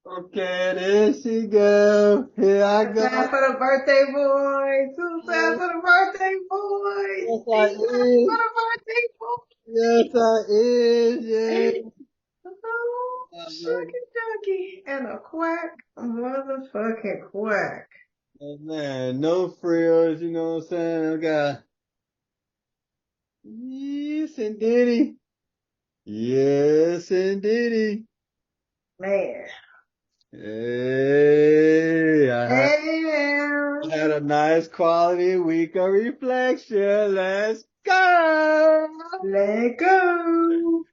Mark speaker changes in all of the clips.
Speaker 1: Okay, there she go. Here I
Speaker 2: Too sad
Speaker 1: go.
Speaker 2: for the birthday boy. Too sad for the birthday boy.
Speaker 1: Yes, I
Speaker 2: Too sad for
Speaker 1: is.
Speaker 2: the birthday
Speaker 1: Yes, I is. Yeah.
Speaker 2: boy. Oh, shucky ducky. And a quack. A motherfucking quack.
Speaker 1: Oh, man, no frills, you know what I'm saying? I got, yes, indeedy. Yes, indeedy.
Speaker 2: Man.
Speaker 1: Hey, I
Speaker 2: Damn.
Speaker 1: had a nice quality week of reflection. Let's go.
Speaker 2: Let go.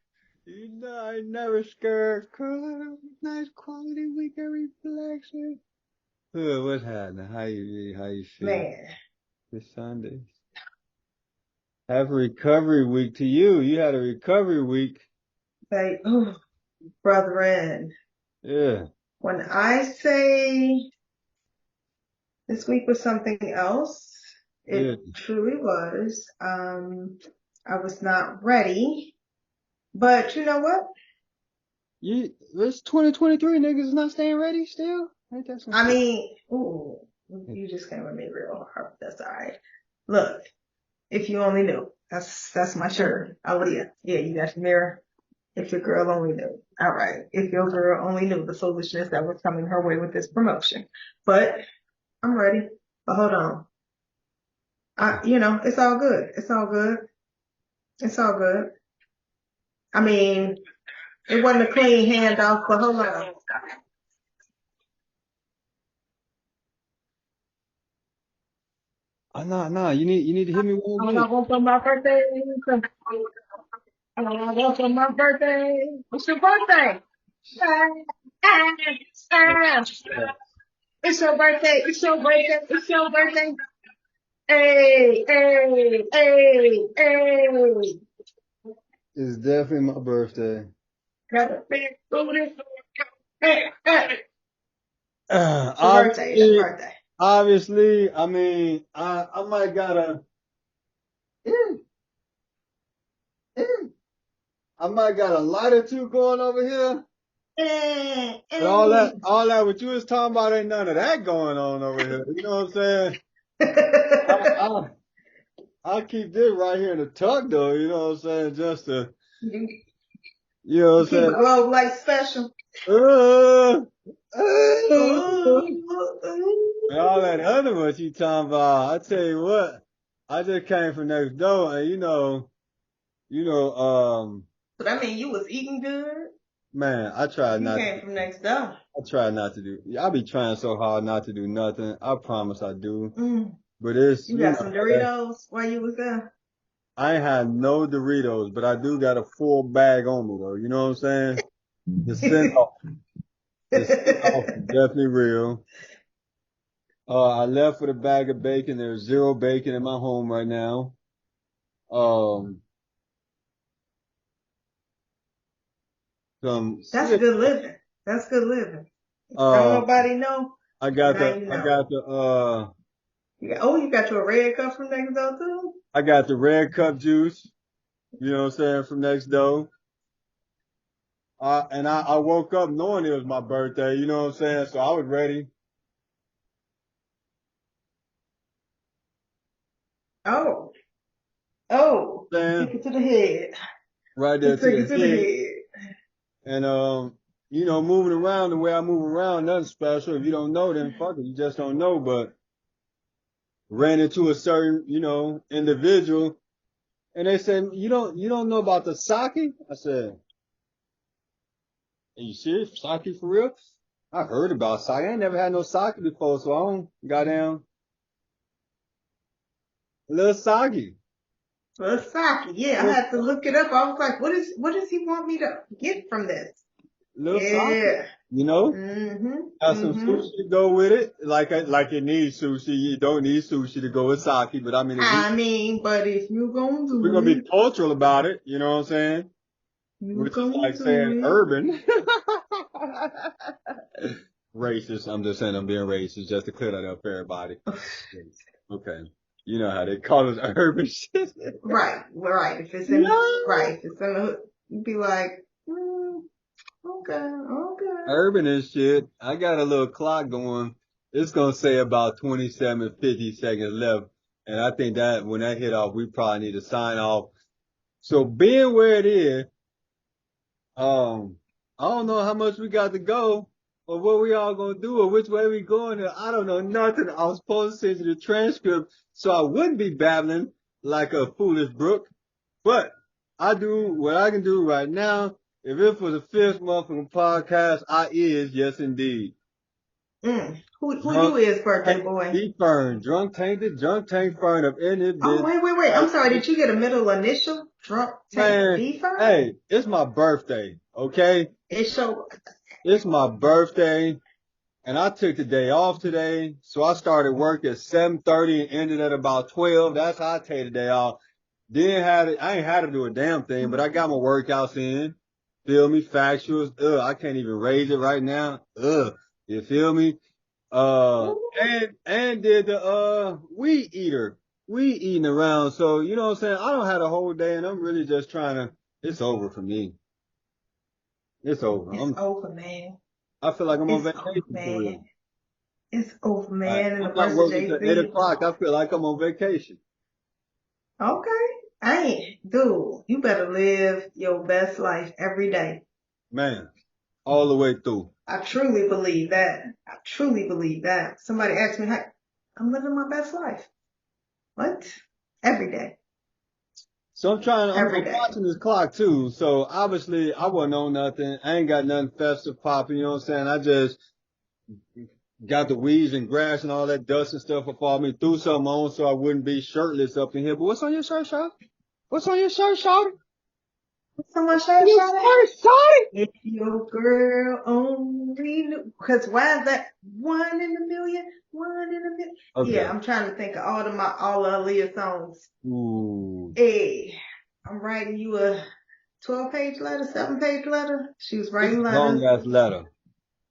Speaker 1: You know, I never scared. Nice quality week of reflection. What's happening? How you feel
Speaker 2: Man.
Speaker 1: this Sunday? Have a recovery week to you. You had a recovery week.
Speaker 2: Say, oh, brethren.
Speaker 1: Yeah,
Speaker 2: When I say this week was something else,
Speaker 1: yeah.
Speaker 2: it truly was. I was not ready, but you know what?
Speaker 1: It's 2023. Niggas is not staying ready still. Ain't that some
Speaker 2: I
Speaker 1: shit?
Speaker 2: mean, ooh, you just came with me real hard. That's all right. Look, if you only knew, that's my shirt. Oh yeah, you got your mirror. If your girl only knew. All right. If your girl only knew the foolishness that was coming her way with this promotion. But I'm ready. But hold on. It's all good. It's all good. It's all good. I mean, it wasn't a clean handoff, but hold on.
Speaker 1: Nah. You need to hit me one
Speaker 2: I'm
Speaker 1: again.
Speaker 2: not going for my birthday. I'm not going for my birthday. It's your birthday. It's your birthday. It's your birthday. It's your birthday. Hey, hey, hey, hey.
Speaker 1: It's definitely my birthday.
Speaker 2: Got a big booty. Hey, hey. It's your birthday. It's your
Speaker 1: Obviously,
Speaker 2: birthday.
Speaker 1: obviously, I mean, I might gotta, mm, mm, I might got a light or two going over here.
Speaker 2: Mm,
Speaker 1: But all that what you was talking about ain't none of that going on over here. You know what I'm saying? I,
Speaker 2: mm.
Speaker 1: I, I'll keep this right here in the tuck though. You know what I'm saying? Just to,
Speaker 2: You,
Speaker 1: you know what
Speaker 2: you
Speaker 1: I'm
Speaker 2: keep a
Speaker 1: saying?
Speaker 2: globe light special.
Speaker 1: Uh,
Speaker 2: Ooh.
Speaker 1: and all that other what you talking about. I tell you what, I just came from next door and
Speaker 2: So that mean you was eating good?
Speaker 1: man,
Speaker 2: If you came from next door.
Speaker 1: I try not to do, I be trying so hard not to do nothing. I promise I do.
Speaker 2: Mm.
Speaker 1: But it's,
Speaker 2: You got some Doritos while you was there?
Speaker 1: I ain't had no Doritos, but I do got a full bag on me though. You know what I'm saying? The send off, the send off is definitely real. I left with a bag of bacon. There's zero bacon in my home right now. Um, some,
Speaker 2: That's
Speaker 1: yeah,
Speaker 2: good living. That's good living. Don't
Speaker 1: uh,
Speaker 2: nobody know. Now you
Speaker 1: I
Speaker 2: know.
Speaker 1: got
Speaker 2: You got you a red cup from next door too?
Speaker 1: I got the red cup juice. You know what I'm saying from next door. And I woke up knowing it was my birthday. You know what I'm saying? So I was ready.
Speaker 2: Oh. Oh.
Speaker 1: Saying
Speaker 2: Take it to the head.
Speaker 1: right there
Speaker 2: Just
Speaker 1: to
Speaker 2: take
Speaker 1: the
Speaker 2: it to the
Speaker 1: head.
Speaker 2: head.
Speaker 1: And moving around the way I move around, nothing special. If you don't know, then fuck it, you just don't know. But ran into a certain, individual, and they said, "You don't know about the sake?" I said, "Are you serious? Sake for real?" I heard about sake. I ain't never had no sake before, so I don't got down a little sake,
Speaker 2: Versace.
Speaker 1: a
Speaker 2: Yeah, I
Speaker 1: little,
Speaker 2: had to look it up. I was like, what does he want me to get from this?
Speaker 1: little sake.
Speaker 2: Yeah.
Speaker 1: You know,
Speaker 2: Mm-hmm.
Speaker 1: got some
Speaker 2: Mm-hmm.
Speaker 1: sushi to go with it. Like it needs sushi. You don't need sushi to go with sake, but I mean, if
Speaker 2: I mean, but if you gonna
Speaker 1: we're
Speaker 2: do
Speaker 1: gonna be
Speaker 2: it,
Speaker 1: cultural about it, you know what I'm saying?
Speaker 2: you
Speaker 1: Which is
Speaker 2: gonna
Speaker 1: like saying
Speaker 2: do
Speaker 1: urban. Racist. I'm just saying I'm being racist just to clear that up for everybody.
Speaker 2: it.
Speaker 1: Okay. You know how they call us urban shit.
Speaker 2: Right, right. If it's in,
Speaker 1: No.
Speaker 2: right, if it's in the hood, you'd be like, mm, Okay.
Speaker 1: Urban and shit. I got a little clock going. It's gonna say about 27, 50 seconds left. And I think that when that hit off, we probably need to sign off. So being where it is, um, I don't know how much we got to go or what we all gonna do or which way we going. I don't know nothing. I was supposed to send you the transcript so I wouldn't be babbling like a foolish brook. But I do what I can do right now. If it was the fifth motherfucking podcast, I is, yes indeed.
Speaker 2: Who
Speaker 1: Drunk
Speaker 2: you is, birthday
Speaker 1: Tank
Speaker 2: boy?
Speaker 1: D Fern. Drunk Tainted, Drunk Tank Fern up in this
Speaker 2: Oh,
Speaker 1: bitch.
Speaker 2: wait. I'm sorry. Did you get a middle initial? Drunk tank
Speaker 1: Man,
Speaker 2: D-Fur?
Speaker 1: hey, it's my birthday, okay?
Speaker 2: It's show.
Speaker 1: It's my birthday, and I took the day off today, so I started work at 7:30 and ended at about 12. That's how I take the day off. I ain't had to do a damn thing, but I got my workouts in. Feel me? Factuals. I can't even raise it right now. You feel me? And did the weed eater. Weed eating around. So, you know what I'm saying? I don't have a whole day and I'm really just trying to, it's over for me. It's over.
Speaker 2: It's over, man.
Speaker 1: I feel like I'm on
Speaker 2: It's over,
Speaker 1: vacation for real.
Speaker 2: man. It's over,
Speaker 1: Like,
Speaker 2: man. And the
Speaker 1: I'm not
Speaker 2: person
Speaker 1: working till 8
Speaker 2: Jay-Z.
Speaker 1: o'clock. I feel like I'm on vacation.
Speaker 2: Okay. Dude, you better live your best life every day.
Speaker 1: Man, all the way through.
Speaker 2: I truly believe that. Somebody asked me, hey, I'm living my best life. What? Every day.
Speaker 1: So I'm
Speaker 2: Every day.
Speaker 1: watching this clock too. So obviously I wasn't on nothing. I ain't got nothing festive popping, you know what I'm saying? I just got the weeds and grass and all that dust and stuff up on me, threw something on so I wouldn't be shirtless up in here. But what's on your shirt, Shawty? What's on your shirt, Shawty?
Speaker 2: Someone
Speaker 1: What's on your shirt, Shawty?
Speaker 2: if your girl only knew, because why is that 1 in a million? 1 in a million.
Speaker 1: Okay.
Speaker 2: Yeah, I'm trying to think of all the Aaliyah songs.
Speaker 1: Ooh.
Speaker 2: Hey, I'm writing you a 12-page letter, 7-page letter. She was writing
Speaker 1: It's a
Speaker 2: letters.
Speaker 1: long ass letter.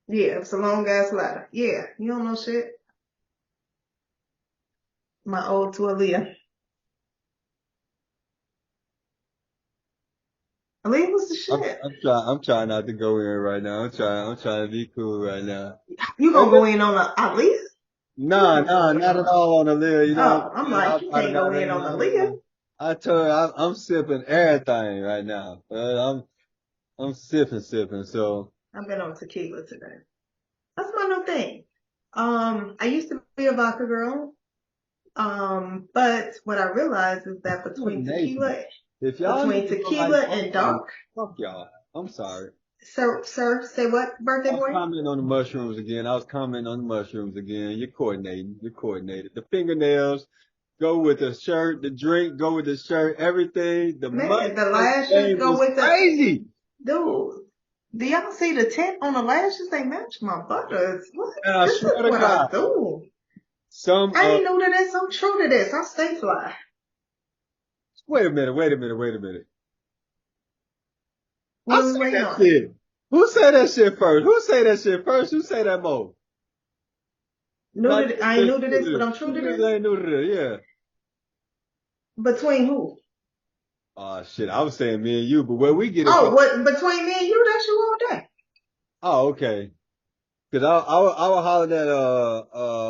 Speaker 2: Yeah, it's a long ass letter. Yeah, you don't know shit. My ode to Aaliyah. Aaliyah was the shit.
Speaker 1: I'm trying not to go in right now. I'm trying to be cool right now.
Speaker 2: You gonna go in on the Aaliyah?
Speaker 1: Nah, not at all on Aaliyah. You know,
Speaker 2: I'm like, you can't go in on Aaliyah.
Speaker 1: I told her I'm sipping everything right now. I'm sipping. So
Speaker 2: I've been on tequila today. That's my new thing. I used to be a vodka girl. But what I realized is that between tequila and dark.
Speaker 1: Fuck y'all. I'm sorry.
Speaker 2: Sir, say what, birthday boy?
Speaker 1: I was commenting on the mushrooms again. You're coordinating. The fingernails go with the shirt, the drink go with the shirt, everything. The
Speaker 2: lashes go with
Speaker 1: crazy.
Speaker 2: Dude, do y'all see the tint on the lashes? They match my butters. What?
Speaker 1: And I swear to God.
Speaker 2: I do.
Speaker 1: I
Speaker 2: ain't know to this. I'm true to this. I stay fly.
Speaker 1: Wait a minute.
Speaker 2: What are we waiting on?
Speaker 1: Shit. Who said that shit first? Who say that more?
Speaker 2: I ain't new to this, but I'm true to this.
Speaker 1: I ain't new to this, yeah.
Speaker 2: Between who?
Speaker 1: Oh shit, I was saying me and you, but where we get it
Speaker 2: from? What between me and you, that's you all day.
Speaker 1: Oh, okay. Cause I was hollering at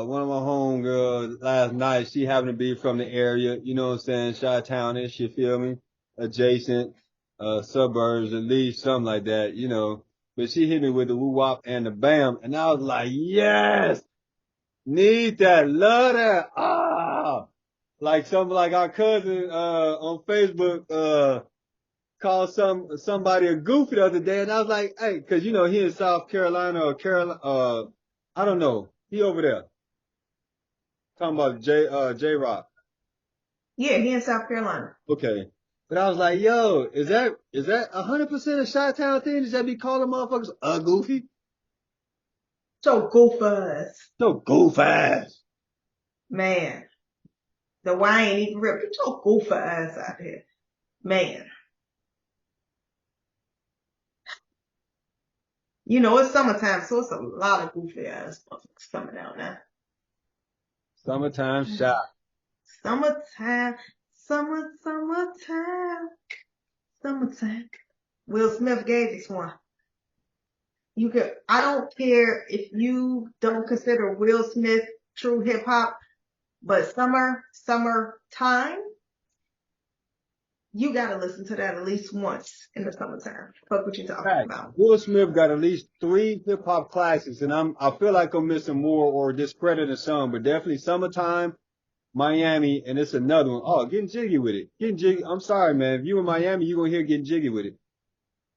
Speaker 1: one of my homegirls last night. She happened to be from the area, you know what I'm saying, Chi-Townish, you feel me? Adjacent, suburbs, at least, something like that, you know. But she hit me with the woo-wop and the bam, and I was like, yes! Need that, love that, Like our cousin, on Facebook, called somebody a goofy the other day, and I was like, hey, cause you know he in South Carolina or Carolina, I don't know, he over there talking about J Rock.
Speaker 2: Yeah, he in South Carolina.
Speaker 1: Okay, but I was like, yo, is that 100% a Chi-Town thing? Does that be calling motherfuckers a goofy?
Speaker 2: So
Speaker 1: goofy.
Speaker 2: Man, the Y ain't even real. Get your goofy ass out here, man. You know, it's summertime, so it's a lot of goofy ass motherfuckers coming out now.
Speaker 1: Summertime shot.
Speaker 2: Summertime. Will Smith gave this one. You could, I don't care if you don't consider Will Smith true hip hop, but summertime, you gotta listen to that at least once in the summertime. Fuck what you talking
Speaker 1: Fact.
Speaker 2: about.
Speaker 1: Will Smith got at least 3 hip hop classics, and I feel like I'm missing more or discrediting some, but definitely Summertime, Miami, and it's another one. Oh, Getting Jiggy with It. Getting Jiggy. I'm sorry, man. If you in Miami, you gonna hear Getting Jiggy with It.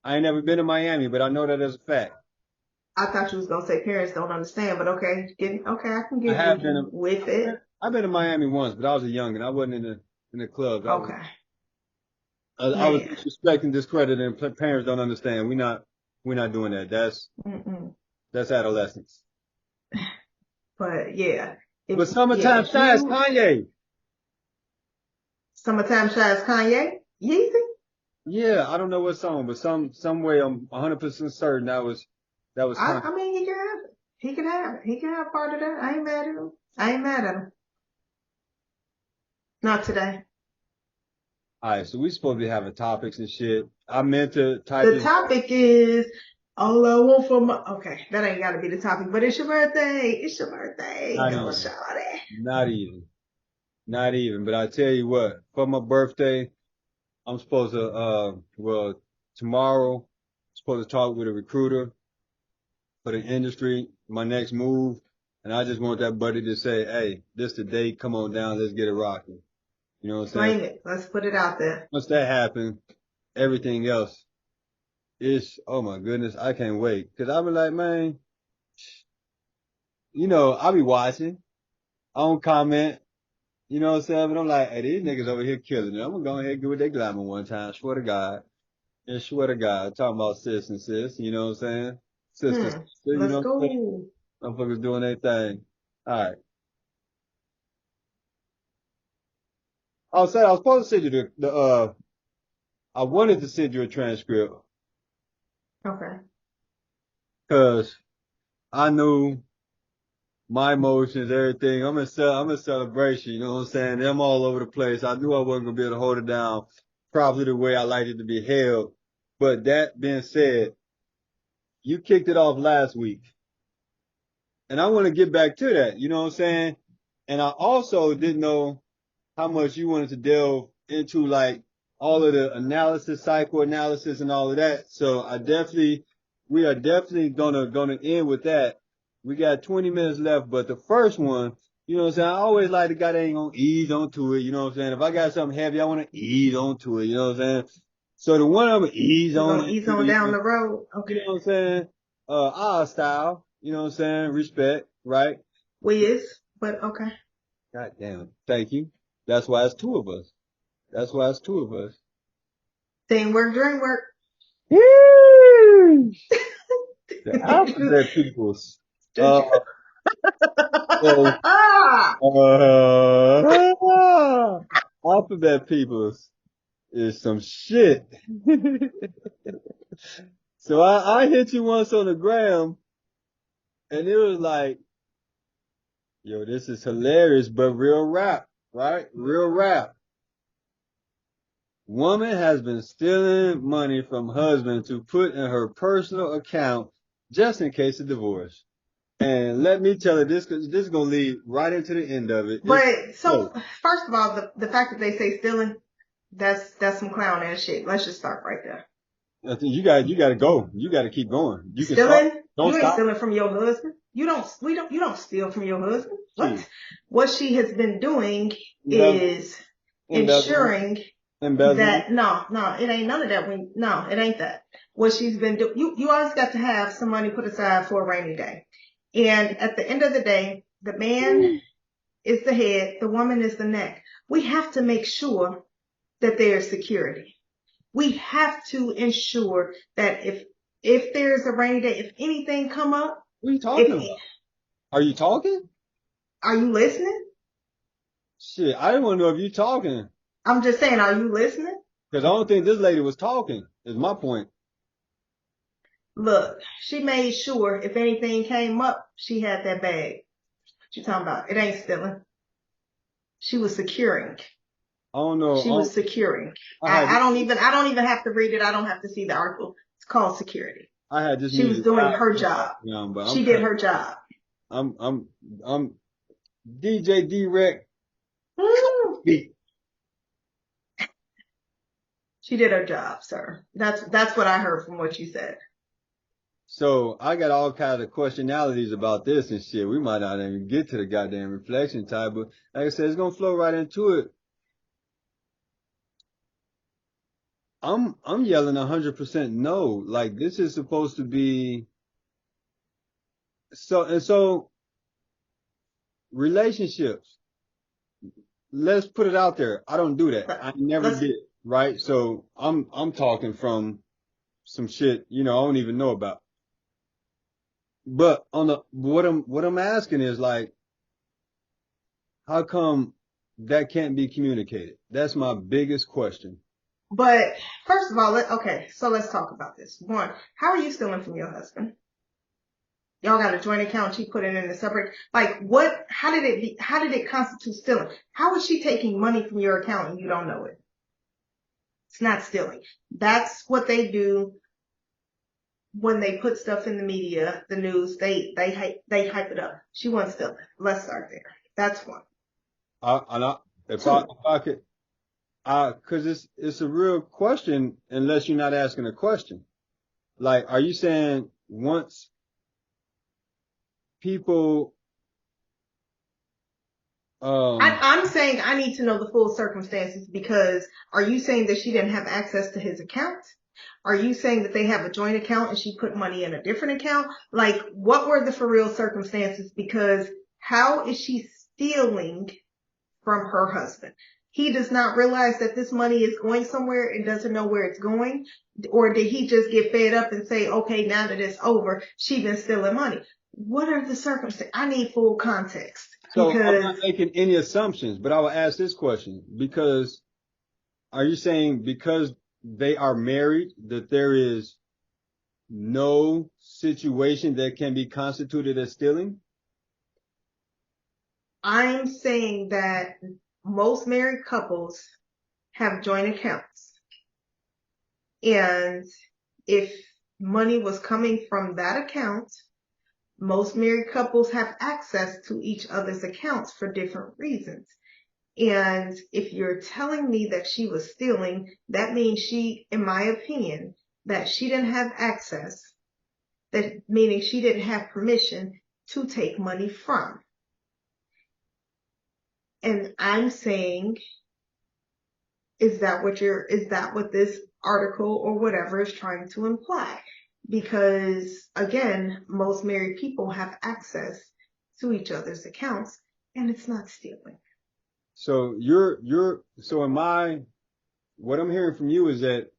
Speaker 1: I ain't never been to Miami, but I know that as a fact.
Speaker 2: I thought you was gonna say parents don't understand, but okay, I can
Speaker 1: I
Speaker 2: get
Speaker 1: have been.
Speaker 2: jiggy with it.
Speaker 1: I've been to Miami once, but I was a youngin'. I wasn't in the clubs.
Speaker 2: Okay,
Speaker 1: I was
Speaker 2: man.
Speaker 1: disrespecting, discrediting. Parents don't understand. We're not doing that.
Speaker 2: Mm-mm.
Speaker 1: That's adolescence.
Speaker 2: But yeah,
Speaker 1: But Summertime Shy is Kanye.
Speaker 2: Summertime Shy is Kanye. Yeezy.
Speaker 1: Yeah, I don't know what song, but some way I'm 100% certain that was Kanye.
Speaker 2: I mean, he can have it. He can have it. He can have part of that. I ain't mad at him. I ain't mad at him. Not today.
Speaker 1: All right, so we supposed to be having topics and shit. I meant to type
Speaker 2: The
Speaker 1: in.
Speaker 2: topic is all I want for my. Okay, that ain't got to be the topic, but it's your birthday. It's your birthday.
Speaker 1: Not
Speaker 2: Go,
Speaker 1: even,
Speaker 2: shawty.
Speaker 1: not even. But I tell you what, for my birthday, I'm supposed to well tomorrow, supposed to talk with a recruiter for the industry, my next move, and I just want that buddy to say, hey, this the date, come on down, let's get it rocking. You know what I'm saying?
Speaker 2: Claim it. Let's put it out there.
Speaker 1: Once that happens, everything else is, oh my goodness, I can't wait. Cause I be like, man, I be watching, I don't comment, you know what I'm saying? But I'm like, hey, these niggas over here killing it. I'm gonna go ahead and get with their glamour one time, swear to God. And swear to God, talking about sis and sis, you know what I'm saying? Sisters, you
Speaker 2: Let's
Speaker 1: know what I'm saying?
Speaker 2: go.
Speaker 1: Motherfuckers doing their thing. All right. I was supposed to send you I wanted to send you a transcript
Speaker 2: Okay.
Speaker 1: because I knew my emotions, everything. I'm in celebration, you know what I'm saying? I'm all over the place. I knew I wasn't gonna be able to hold it down probably the way I liked it to be held. But that being said, you kicked it off last week. And I want to get back to that, you know what I'm saying? And I also didn't know how much you wanted to delve into like all of the analysis, psychoanalysis and all of that. So we are definitely gonna end with that. We got 20 minutes left, but the first one, you know what I'm saying? I always like the guy that ain't gonna ease onto it, you know what I'm saying? If I got something heavy, I want to ease onto it, you know what I'm saying? So the one I'm gonna ease
Speaker 2: We're
Speaker 1: on
Speaker 2: gonna ease on down
Speaker 1: into,
Speaker 2: the road.
Speaker 1: you
Speaker 2: Okay.
Speaker 1: know what I'm saying? Our style, you know what I'm saying? Respect, right?
Speaker 2: But okay.
Speaker 1: God damn. Thank you. That's why it's two of us. That's why it's two of us.
Speaker 2: Teamwork, dream work.
Speaker 1: Woo! The alphabet peoples. Uh, so, alphabet peoples is some shit. So I hit you once on the gram and it was like, yo, this is hilarious, but real rap, right? Real rap. Woman has been stealing money from husband to put in her personal account just in case of divorce. And let me tell you, this is gonna lead right into the end of it.
Speaker 2: But so first of all, the fact that they say stealing, that's some clown ass shit. Let's just start right there.
Speaker 1: I think you got to go. You got to keep going. You can
Speaker 2: Stealing?
Speaker 1: stop. Don't
Speaker 2: You ain't
Speaker 1: stop.
Speaker 2: stealing from your husband. You don't steal from your husband. What? What she has been doing is ensuring that no, it ain't none of that. No, it ain't that. What she's been doing, you always got to have some money put aside for a rainy day. And at the end of the day, the man is the head, the woman is the neck. We have to make sure that there's security. We have to ensure that if there's a rainy day, if anything come up,
Speaker 1: what are you talking about? Are you talking?
Speaker 2: Are you listening?
Speaker 1: Shit, I didn't want to know if you talking.
Speaker 2: I'm just saying, are you listening?
Speaker 1: Because I don't think this lady was talking, is my point.
Speaker 2: Look, she made sure if anything came up, she had that bag. What you talking about? It ain't stealing. She was securing.
Speaker 1: I don't know.
Speaker 2: She was securing.
Speaker 1: I
Speaker 2: don't even have to read it. I don't have to see the article. It's called security.
Speaker 1: I had just
Speaker 2: She was
Speaker 1: needed
Speaker 2: doing
Speaker 1: to
Speaker 2: her job.
Speaker 1: but
Speaker 2: She did her job.
Speaker 1: I'm DJ D-Rec.
Speaker 2: She did her job, sir. That's what I heard from what you said.
Speaker 1: So I got all kinds of questionalities about this and shit. We might not even get to the goddamn reflection time, but like I said, it's gonna flow right into it. I'm yelling 100% no. Like this is supposed to be so relationships. Let's put it out there. I don't do that. I never did, right? So I'm talking from some shit, I don't even know about. But what I'm asking is like, how come that can't be communicated? That's my biggest question.
Speaker 2: But first of all, so let's talk about this. One, how are you stealing from your husband? Y'all got a joint account. She put it in a separate, like what, how did it constitute stealing? How is she taking money from your account and you don't know it? It's not stealing. That's what they do when they put stuff in the media, the news, they hype it up. She wasn't stealing. Let's start there. That's one.
Speaker 1: If I could, cause it's a real question unless you're not asking a question. Like, are you saying once people,
Speaker 2: I'm saying I need to know the full circumstances because are you saying that she didn't have access to his account? Are you saying that they have a joint account and she put money in a different account? Like, what were the for real circumstances? Because how is she stealing from her husband? He does not realize that this money is going somewhere and doesn't know where it's going. Or did he just get fed up and say, okay, now that it's over, she's been stealing money? What are the circumstances? I need full context.
Speaker 1: So I'm not making any assumptions, but I will ask this question because are you saying because they are married that there is no situation that can be constituted as stealing?
Speaker 2: I'm saying that most married couples have joint accounts. And if money was coming from that account, most married couples have access to each other's accounts for different reasons. And if you're telling me that she was stealing, that means she, in my opinion, that she didn't have access, that meaning she didn't have permission to take money from. And I'm saying, is that what this article or whatever is trying to imply? Because again, most married people have access to each other's accounts and it's not stealing.
Speaker 1: So what I'm hearing from you is that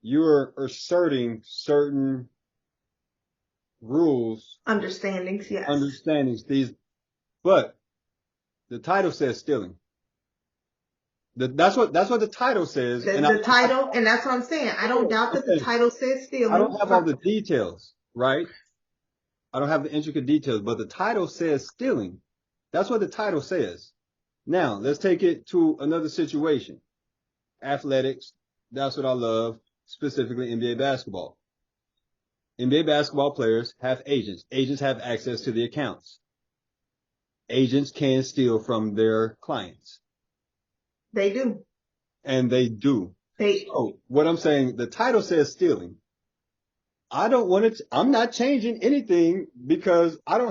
Speaker 1: you're asserting certain rules.
Speaker 2: Understandings, yes.
Speaker 1: But the title says stealing. That's what the title says.
Speaker 2: And that's what I'm saying. I don't doubt that the title says stealing.
Speaker 1: I don't have all the details, right? I don't have the intricate details, but the title says stealing. That's what the title says. Now, let's take it to another situation. Athletics, that's what I love, specifically NBA basketball. NBA basketball players have agents. Agents have access to the accounts. Agents can steal from their clients.
Speaker 2: They do.
Speaker 1: And they do. So what I'm saying, the title says stealing. I'm not changing anything because I'm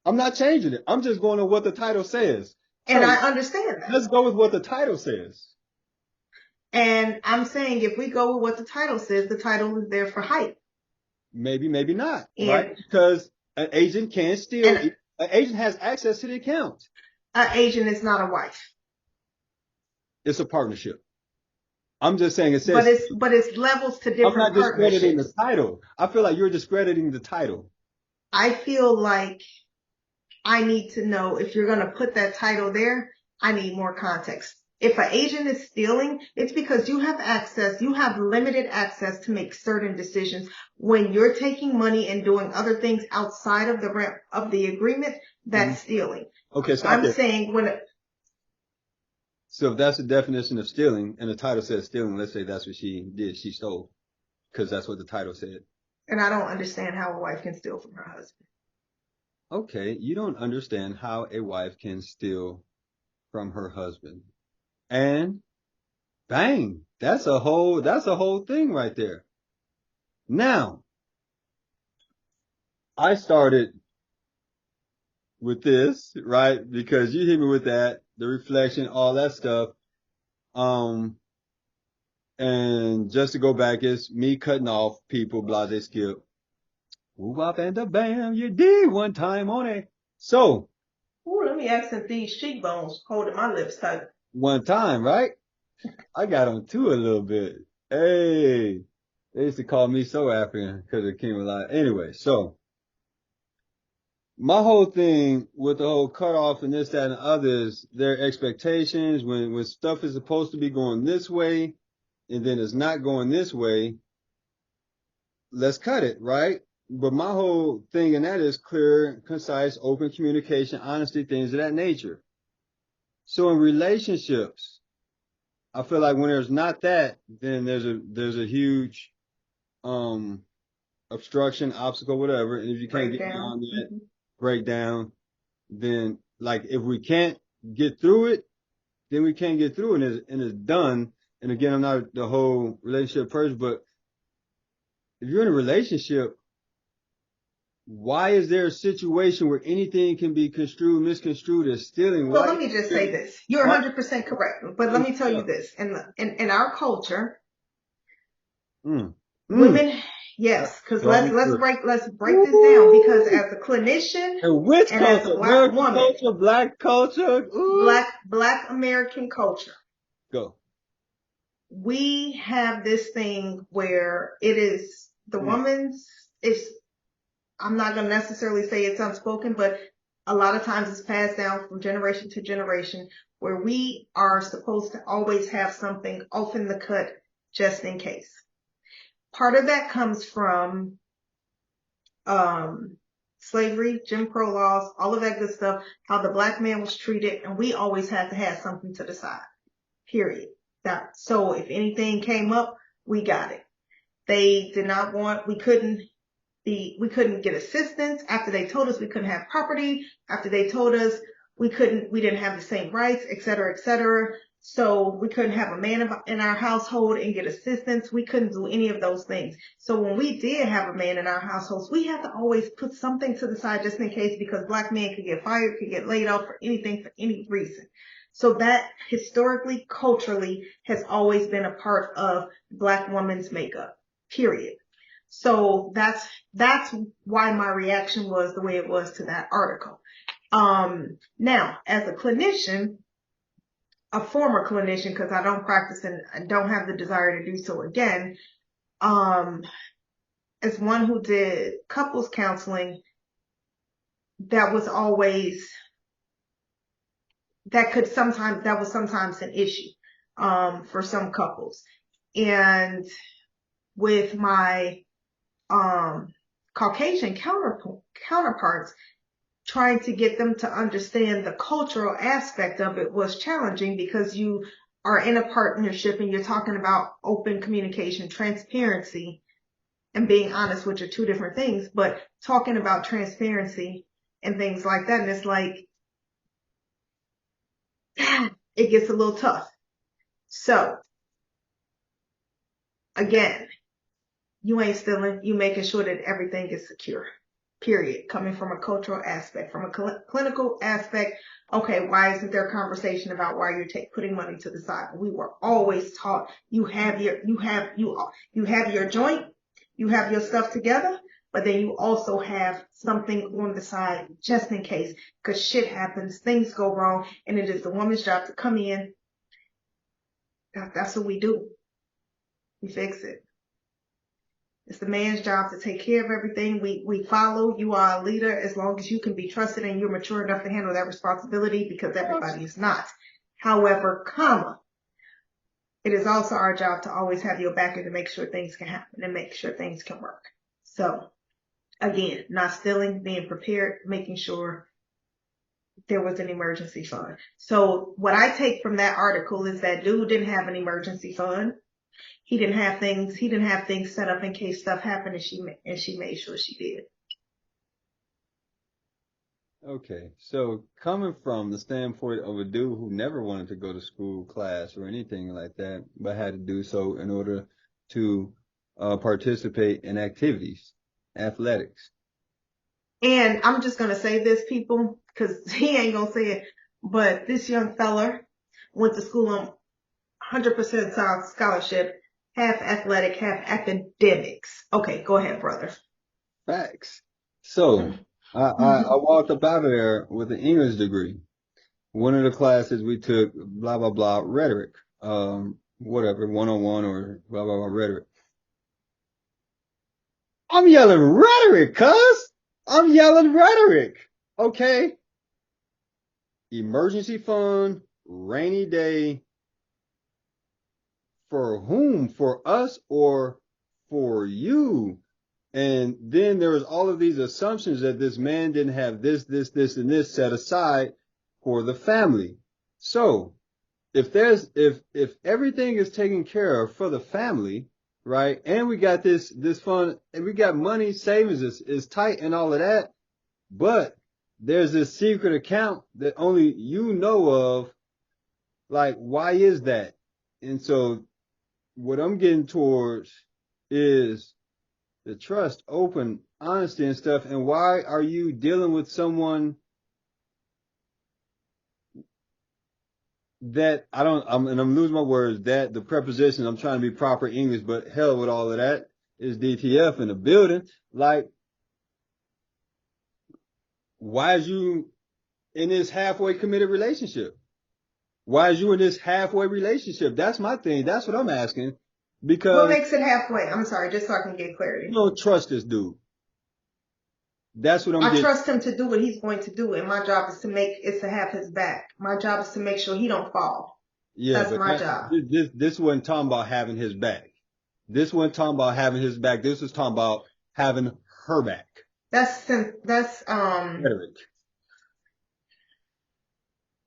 Speaker 1: not changing it. I'm just going to what the title says.
Speaker 2: And I understand that.
Speaker 1: Let's go with what the title says.
Speaker 2: And I'm saying if we go with what the title says, the title is there for hype.
Speaker 1: Maybe, maybe not. Right? Because an agent can steal. An agent has access to the account.
Speaker 2: An agent is not a wife.
Speaker 1: It's a partnership. I'm just saying it says.
Speaker 2: But it's levels to different partnerships. I'm not
Speaker 1: discrediting the title. I feel like you're discrediting the title.
Speaker 2: I feel like I need to know if you're going to put that title there, I need more context. If an agent is stealing, it's because you have access, you have limited access to make certain decisions. When you're taking money and doing other things outside of the agreement, that's stealing.
Speaker 1: Okay, so
Speaker 2: I'm saying
Speaker 1: so if that's the definition of stealing and the title says stealing, let's say that's what she did. She stole because that's what the title said.
Speaker 2: And I don't understand how a wife can steal from her husband.
Speaker 1: Okay, you don't understand how a wife can steal from her husband. And bang, that's a whole thing right there. Now, I started with this, right? Because you hit me with that, the reflection, all that stuff. Um, and just to go back, it's me cutting off people, blase skip. Woo wop and a bam, you did one time on it. So,
Speaker 2: Ooh, let me accent these cheekbones, holding my lips tight.
Speaker 1: one time, right? I got on two a little bit. Hey, they used to call me so African because it came a lot. Anyway, so my whole thing with the whole cutoff and this, that, and others, their expectations when stuff is supposed to be going this way and then it's not going this way, let's cut it, right? But my whole thing in that is clear, concise, open communication, honesty, things of that nature. So in relationships, I feel like when there's not that, then there's a huge um obstruction, obstacle, whatever. And if you can't get
Speaker 2: Breakdown.
Speaker 1: beyond that breakdown, then like if we can't get through it, then we can't get through it and it's done. And again, I'm not the whole relationship person, but if you're in a relationship, why is there a situation where anything can be construed, misconstrued as stealing?
Speaker 2: Well,
Speaker 1: Why?
Speaker 2: let me just say this. You're
Speaker 1: Why?
Speaker 2: 100% correct. But let me tell you this. In our culture,
Speaker 1: Mm, mm.
Speaker 2: women, yes, because
Speaker 1: Don't be true.
Speaker 2: let's break this down. Because as a clinician
Speaker 1: And which
Speaker 2: and as a
Speaker 1: culture?
Speaker 2: black
Speaker 1: American
Speaker 2: woman,
Speaker 1: culture, black culture? Ooh.
Speaker 2: black American culture,
Speaker 1: Go.
Speaker 2: we have this thing where it is the
Speaker 1: Mm.
Speaker 2: woman's, it's, I'm not going to necessarily say it's unspoken, but a lot of times it's passed down from generation to generation where we are supposed to always have something off in the cut just in case. Part of that comes from slavery, Jim Crow laws, all of that good stuff, how the black man was treated, and we always had to have something to the side. Period. So if anything came up, we got it. They did not want, we couldn't get assistance after they told us we couldn't have property, after they told us we didn't have the same rights, et cetera, et cetera. So we couldn't have a man in our household and get assistance. We couldn't do any of those things. So when we did have a man in our households, we had to always put something to the side just in case, because black men could get fired, could get laid off for anything, for any reason. So that historically, culturally has always been a part of black woman's makeup, period. So that's why my reaction was the way it was to that article. Now, as a clinician, a former clinician, because I don't practice and don't have the desire to do so again, as one who did couples counseling, that was sometimes an issue for some couples. And with my Caucasian counterparts, trying to get them to understand the cultural aspect of it was challenging, because you are in a partnership and you're talking about open communication, transparency, and being honest, which are two different things, but talking about transparency and things like that. And it's like, it gets a little tough. So again, you ain't stealing, you making sure that everything is secure. Period. Coming from a cultural aspect, from a clinical aspect. Okay, why isn't there a conversation about why you're putting money to the side? We were always taught you have your joint, you have your stuff together, but then you also have something on the side just in case, because shit happens, things go wrong, and it is the woman's job to come in. That's what we do. We fix it. It's the man's job to take care of everything. We follow. You are a leader as long as you can be trusted and you're mature enough to handle that responsibility, because everybody is not. However, it is also our job to always have your back and to make sure things can happen and make sure things can work. So again, not stealing, being prepared, making sure there was an emergency fund. So what I take from that article is that dude didn't have an emergency fund. He didn't have things set up in case stuff happened, and she made sure she did.
Speaker 1: Okay, so coming from the standpoint of a dude who never wanted to go to school, class, or anything like that, but had to do so in order to participate in activities, athletics.
Speaker 2: And I'm just gonna say this, people, because he ain't gonna say it, but this young fella went to school on 100% scholarship, half athletic, half academics. Okay, go ahead, brother.
Speaker 1: Facts. So I walked up out of there with an English degree. One of the classes we took, blah blah blah, rhetoric, whatever, 101 or blah blah blah rhetoric. I'm yelling rhetoric, cuz I'm yelling rhetoric. Okay. Emergency fund, rainy day. For whom? For us or for you? And then there was all of these assumptions that this man didn't have this, and this set aside for the family. So if everything is taken care of for the family, right? And we got this fund and we got money, savings is tight and all of that, but there's this secret account that only you know of. Like, why is that? And so what I'm getting towards is the trust, open, honesty and stuff. And why are you dealing with someone that I'm losing my words, that the preposition, I'm trying to be proper English, but hell with all of that, is DTF in the building. Like, why is you in this halfway committed relationship? Why is you in this halfway relationship? That's my thing. That's what I'm asking. Because
Speaker 2: what makes it halfway? I'm sorry, just so I can get clarity.
Speaker 1: You don't trust this dude. That's what
Speaker 2: I trust him to do what he's going to do, and my job is to have his back. My job is to make sure he don't fall. Yeah, that's my job.
Speaker 1: This wasn't talking about having his back. This wasn't talking about having his back. This was talking about having her back.
Speaker 2: That's rhetoric.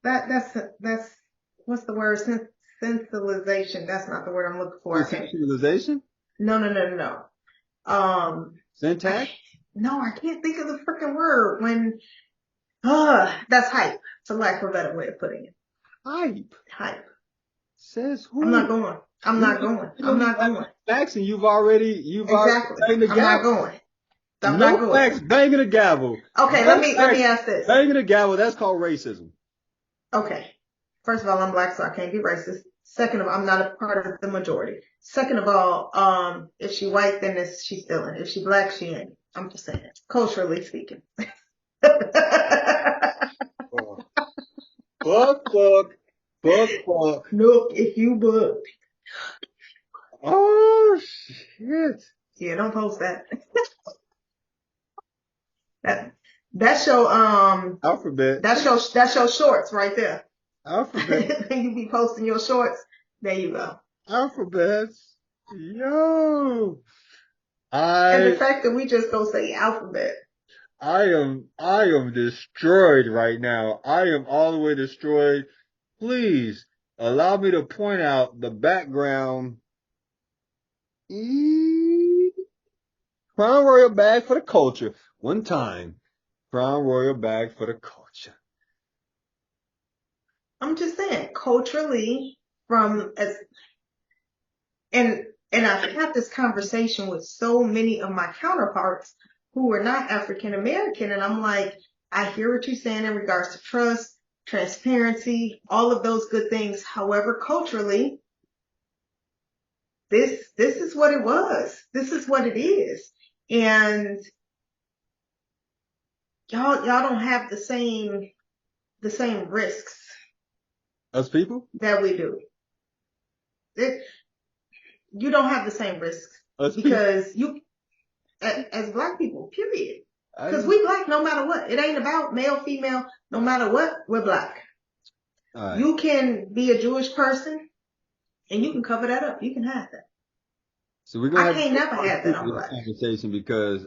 Speaker 2: That's what's the word? Sensibilization. That's not the word I'm looking for.
Speaker 1: Sensibilization?
Speaker 2: No.
Speaker 1: Syntax?
Speaker 2: No, I can't think of the freaking word. That's hype, for lack of a better way of putting it. Hype.
Speaker 1: Says who?
Speaker 2: I'm not going. I'm not going.
Speaker 1: Facts, and you've already
Speaker 2: I'm not going. I'm not going.
Speaker 1: Facts, banging a gavel.
Speaker 2: Okay, let me ask this.
Speaker 1: Banging a gavel, that's called racism.
Speaker 2: Okay. First of all, I'm black, so I can't be racist. Second of all, I'm not a part of the majority. Second of all, if she white, then she's stealing. If she black, she ain't. I'm just saying, culturally speaking.
Speaker 1: Fuck.
Speaker 2: Look, if you book.
Speaker 1: Oh shit.
Speaker 2: Yeah, don't post that. That's your
Speaker 1: alphabet.
Speaker 2: That's your shorts right there.
Speaker 1: Alphabet.
Speaker 2: You be posting your shorts. There you go.
Speaker 1: Alphabets. Yo.
Speaker 2: And the fact that we just don't say alphabet.
Speaker 1: I am destroyed right now. I am all the way destroyed. Please allow me to point out the background. Crown Royal bag for the culture. One time. Crown Royal bag for the culture.
Speaker 2: I'm just saying, culturally, and I've had this conversation with so many of my counterparts who are not African American, and I'm like, I hear what you're saying in regards to trust, transparency, all of those good things. However, culturally, this is what it was. This is what it is. And y'all don't have the same risks
Speaker 1: as people
Speaker 2: that we do. You don't have the same risks because you, as black people, period. Because we black no matter what. It ain't about male, female. No matter what, we're black. Right. You can be a Jewish person and you can cover that up. You can have that.
Speaker 1: So we're gonna
Speaker 2: never have that on black
Speaker 1: conversation because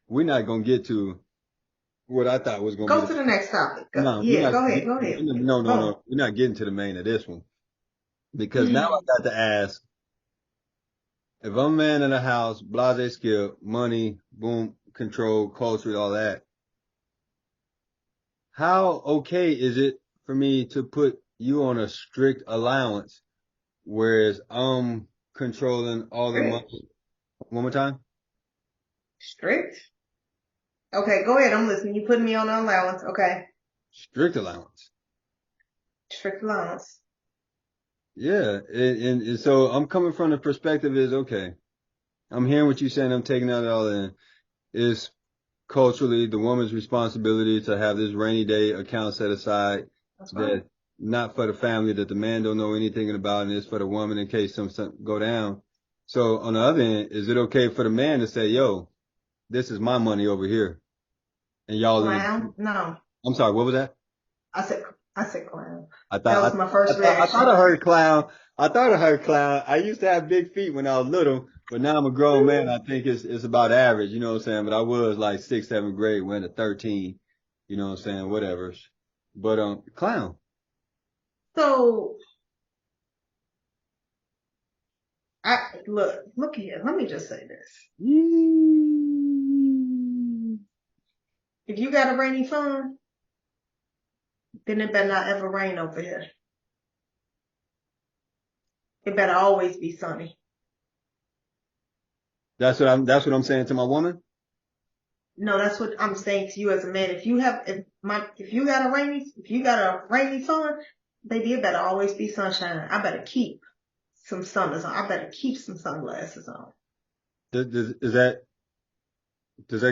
Speaker 1: we're not gonna get to what I thought was gonna
Speaker 2: go to the next topic. Go ahead.
Speaker 1: No. We're not getting to the main of this one because now I got to ask, if I'm a man in a house, blase skill, money, boom, control, culture, all that, how okay is it for me to put you on a strict allowance, whereas I'm controlling all the
Speaker 2: Strict?
Speaker 1: money? One more time?
Speaker 2: Strict? Okay, go ahead. I'm listening. You putting me on an allowance. Okay.
Speaker 1: Strict allowance.
Speaker 2: Strict allowance.
Speaker 1: Yeah. And so I'm coming from the perspective is, okay, I'm hearing what you're saying. I'm taking that all in. It's culturally the woman's responsibility to have this rainy day account set aside
Speaker 2: That's right.
Speaker 1: that not for the family that the man don't know anything about, and it's for the woman in case something go down. So on the other end, is it okay for the man to say, yo, this is my money over here and y'all in
Speaker 2: Clown? No.
Speaker 1: I'm sorry, what was that?
Speaker 2: I said, I said clown.
Speaker 1: I
Speaker 2: That
Speaker 1: thought
Speaker 2: was my first
Speaker 1: I thought
Speaker 2: reaction.
Speaker 1: I heard clown. I thought I heard clown. I used to have big feet when I was little, but now I'm a grown man. I think it's about average, you know what I'm saying? But I was like 6th, 7th grade, went to 13, you know what I'm saying? Whatever. But clown.
Speaker 2: So, look here. Let me just say this. If you got a rainy fund, then it better not ever rain over here. It better always be sunny.
Speaker 1: That's what I'm saying to my woman.
Speaker 2: No, that's what I'm saying to you as a man. If you got a rainy fund, baby, it better always be sunshine. I better keep some summers on. I better keep some sunglasses on.
Speaker 1: Does that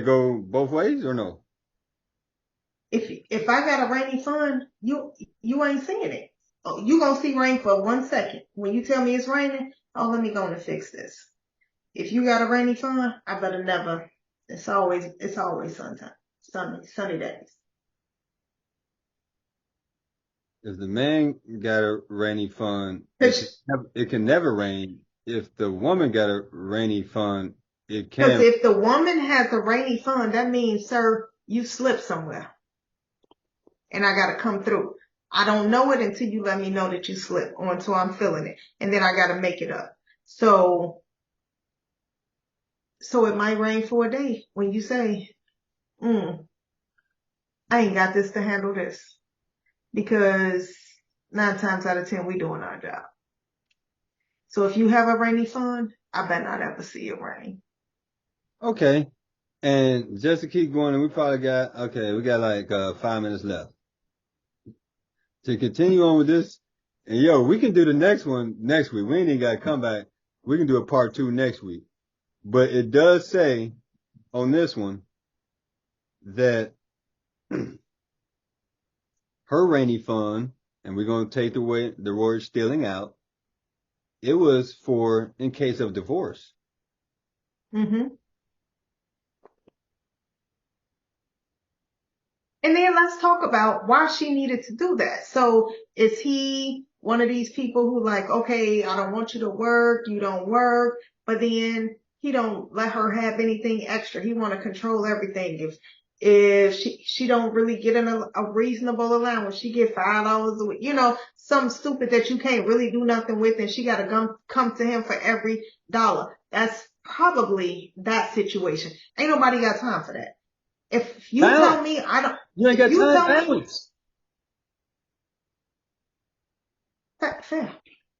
Speaker 1: go both ways or no?
Speaker 2: If I got a rainy fund, you ain't seeing it. Oh, you gonna see rain for 1 second. When you tell me it's raining, oh, let me go and fix this. If you got a rainy fund, I better never. It's always sunny days.
Speaker 1: If the man got a rainy fund, it can never rain. If the woman got a rainy fund, it
Speaker 2: Because
Speaker 1: can.
Speaker 2: if the woman has a rainy fund, that means, sir, you slipped somewhere, and I gotta come through. I don't know it until you let me know that you slipped, or until I'm feeling it, and then I gotta make it up. So it might rain for a day when you say, I ain't got this to handle this. Because 9 times out of 10, we doing our job. So if you have a rainy fund, I bet not ever see it rain.
Speaker 1: Okay. And just to keep going, we got like 5 minutes left. To continue on with this, and yo, we can do the next one next week. We ain't even got to come back. We can do a part 2 next week. But it does say on this one that her rainy fund, and we're going to take the word stealing out, it was for in case of divorce.
Speaker 2: Mm-hmm. And then let's talk about why she needed to do that. So is he one of these people who like, okay, I don't want you to work, you don't work, but then he don't let her have anything extra. He want to control everything. If she don't really get a reasonable allowance, she get $5 a week, something stupid that you can't really do nothing with, and she got to come to him for every dollar. That's probably that situation. Ain't nobody got time for that. If you tell me I don't,
Speaker 1: you ain't got time balance.
Speaker 2: Fair.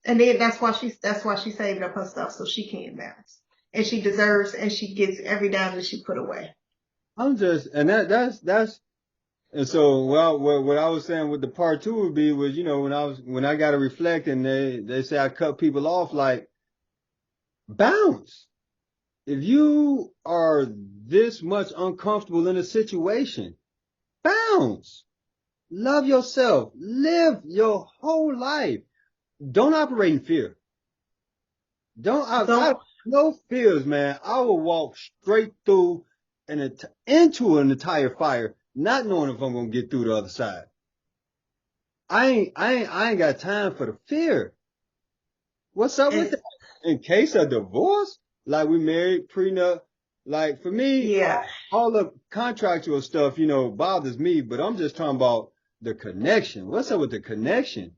Speaker 2: And then that's why she saved up her stuff so she can balance, and she deserves, and she gets every dime that she put away.
Speaker 1: And so what I was saying with the part 2 would be was, when I got to reflect and they say I cut people off, like bounce. If you are this much uncomfortable in a situation, bounce. Love yourself. Live your whole life. Don't operate in fear. No fears, man. I will walk straight through into an entire fire, not knowing if I'm gonna get through the other side. I ain't got time for the fear. What's up with that? In case of divorce, like we married, prenup, like for me,
Speaker 2: yeah,
Speaker 1: all the contractual stuff, bothers me, but I'm just talking about the connection. What's up with the connection?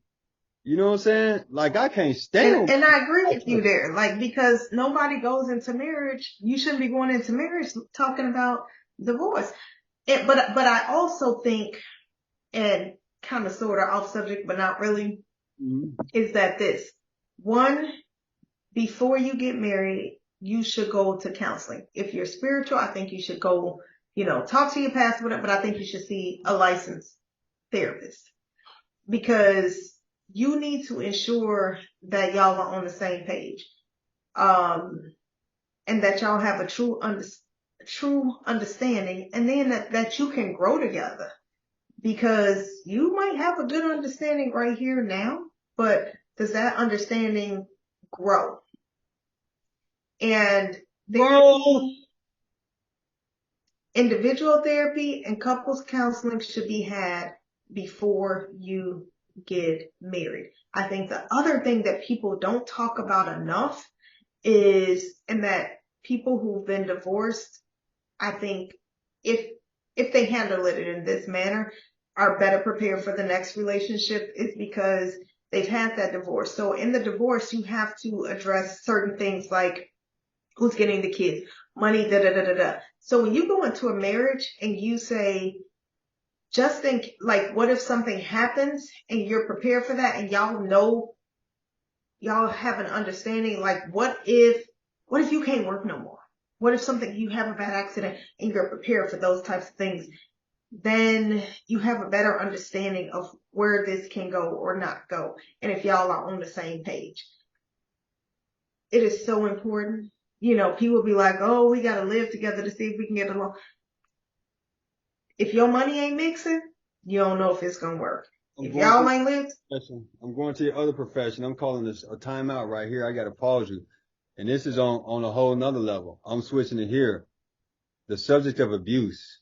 Speaker 1: You know what I'm saying? Like I can't stand.
Speaker 2: And I agree with you there. Like, because nobody goes into marriage, you shouldn't be going into marriage talking about divorce. But I also think, and kind of sort of off subject, but not really, is that this one, before you get married, you should go to counseling. If you're spiritual, I think you should go, talk to your pastor, but I think you should see a licensed therapist, because you need to ensure that y'all are on the same page. And that y'all have a true understanding, and then that you can grow together, because you might have a good understanding right here now, but does that understanding grow? And therapy, individual therapy and couples counseling should be had before you get married. I think the other thing that people don't talk about enough is, and that people who've been divorced, I think if they handle it in this manner, are better prepared for the next relationship, is because they've had that divorce. So in the divorce, you have to address certain things like who's getting the kids, money, da da da da da. So when you go into a marriage and you say, just think, like, what if something happens, and you're prepared for that, and y'all have an understanding, like, what if you can't work no more? What if you have a bad accident and you're prepared for those types of things? Then you have a better understanding of where this can go or not go. And if y'all are on the same page, it is so important. People be like, oh, we got to live together to see if we can get along. If your money ain't mixing, you don't know if it's going to work. If y'all ain't lived.
Speaker 1: I'm going to the other profession. I'm calling this a timeout right here. I got to pause you. And this is on a whole nother level. I'm switching it here. The subject of abuse.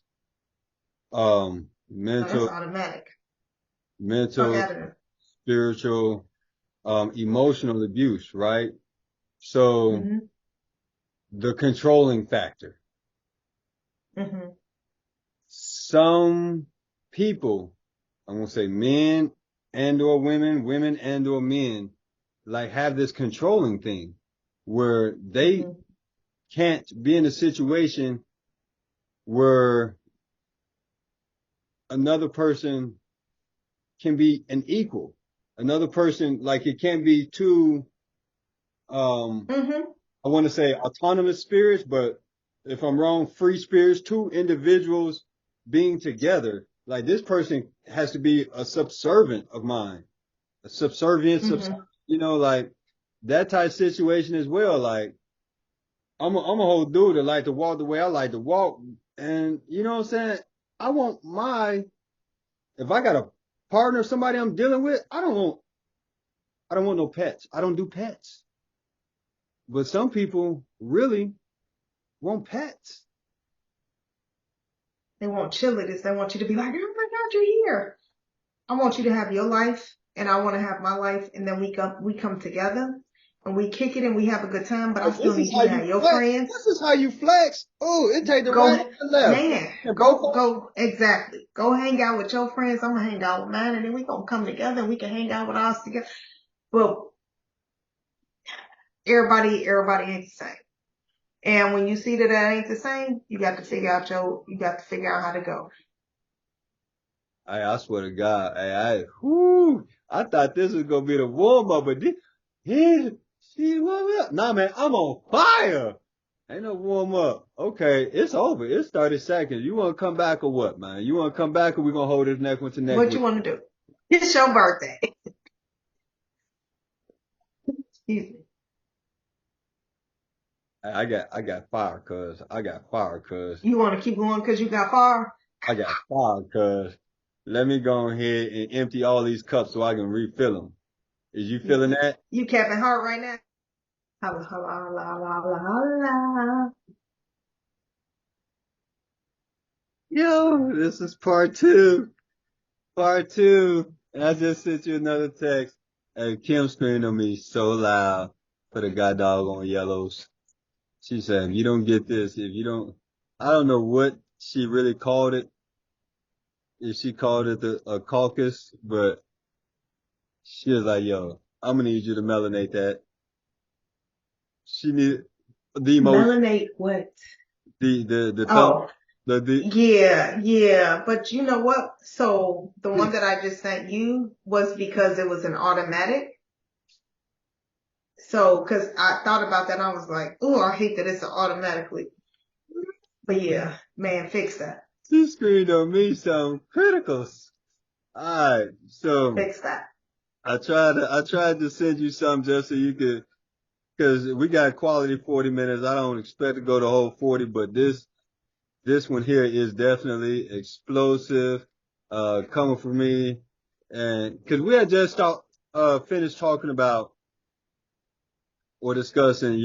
Speaker 1: Mental,
Speaker 2: that's automatic.
Speaker 1: Mental, spiritual, emotional abuse, right? So the controlling factor. Some people, I'm going to say men and or women and or men, like have this controlling thing where they can't be in a situation where another person can be an equal. Another person, like it can't be two, I want to say autonomous spirits, but if I'm wrong, free spirits, two individuals being together. Like this person has to be a subservient of mine, a subservient, like that type situation as well. Like I'm a whole dude that like to walk the way I like to walk. And you know what I'm saying? If I got a partner, somebody I'm dealing with, I don't want no pets. I don't do pets. But some people really want pets.
Speaker 2: They want chilliness. They want you to be like, oh my God, you're here. I want you to have your life, and I want to have my life, and then we come together and we kick it and we have a good time. But I still need you to have your friends.
Speaker 1: This is how you flex. Oh, it take the right and the left.
Speaker 2: Man, go exactly. Go hang out with your friends. I'm gonna hang out with mine, and then we gonna come together and we can hang out with ours together. But everybody ain't the same. And when you see that ain't the same, you got to figure out how to go.
Speaker 1: I swear to God, I thought this was gonna be the warm up, but she warm up. Nah, man, I'm on fire. Ain't no warm up. Okay, it's over. It's 30 seconds. You want to come back or what, man? You want to come back or we gonna hold this next one to next?
Speaker 2: What you want to do? It's your birthday. Excuse me.
Speaker 1: I got fire, cuz.
Speaker 2: You want to keep going because you got fire?
Speaker 1: I got fire, cuz. Let me go ahead and empty all these cups so I can refill them. Is you feeling that?
Speaker 2: You Kevin Hart right now? Holla, holla, holla, holla, holla.
Speaker 1: Yo, this is part two. And I just sent you another text. And Kim screamed on me so loud for the guy dog on yellows. She said, you don't get this. I don't know what she really called it. If she called it a caucus, but She was like, yo, I'm gonna need you to melanate that. She needed the most,
Speaker 2: Melanate what?
Speaker 1: the thumb,
Speaker 2: Oh,
Speaker 1: the,
Speaker 2: yeah. But you know what? So the one that I just sent you was because it was an automatic. So, cause I thought about that and I was like, oh, I hate that it's automatically. But yeah, man, fix that.
Speaker 1: she screamed on me some criticals. Alright, so
Speaker 2: Fix that.
Speaker 1: I tried to send you some just so you could, cause we got quality 40 minutes. I don't expect to go the whole 40, but this one here is definitely explosive, coming from me. And cause we had just finished talking about or discussing,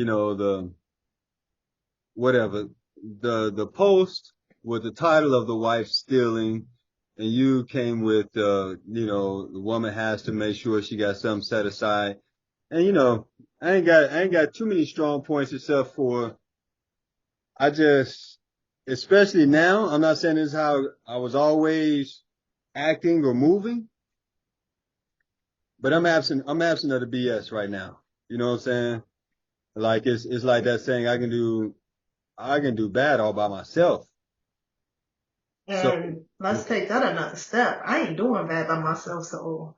Speaker 1: whatever, the post with the title of the wife stealing, and you came with, the woman has to make sure she got something set aside. And I ain't got too many strong points except for I just, especially now, I'm not saying this is how I was always acting or moving, but I'm absent of the BS right now. You know what I'm saying? Like it's like that saying I can do bad all by myself. So
Speaker 2: And let's take that another step. I ain't doing bad by myself, so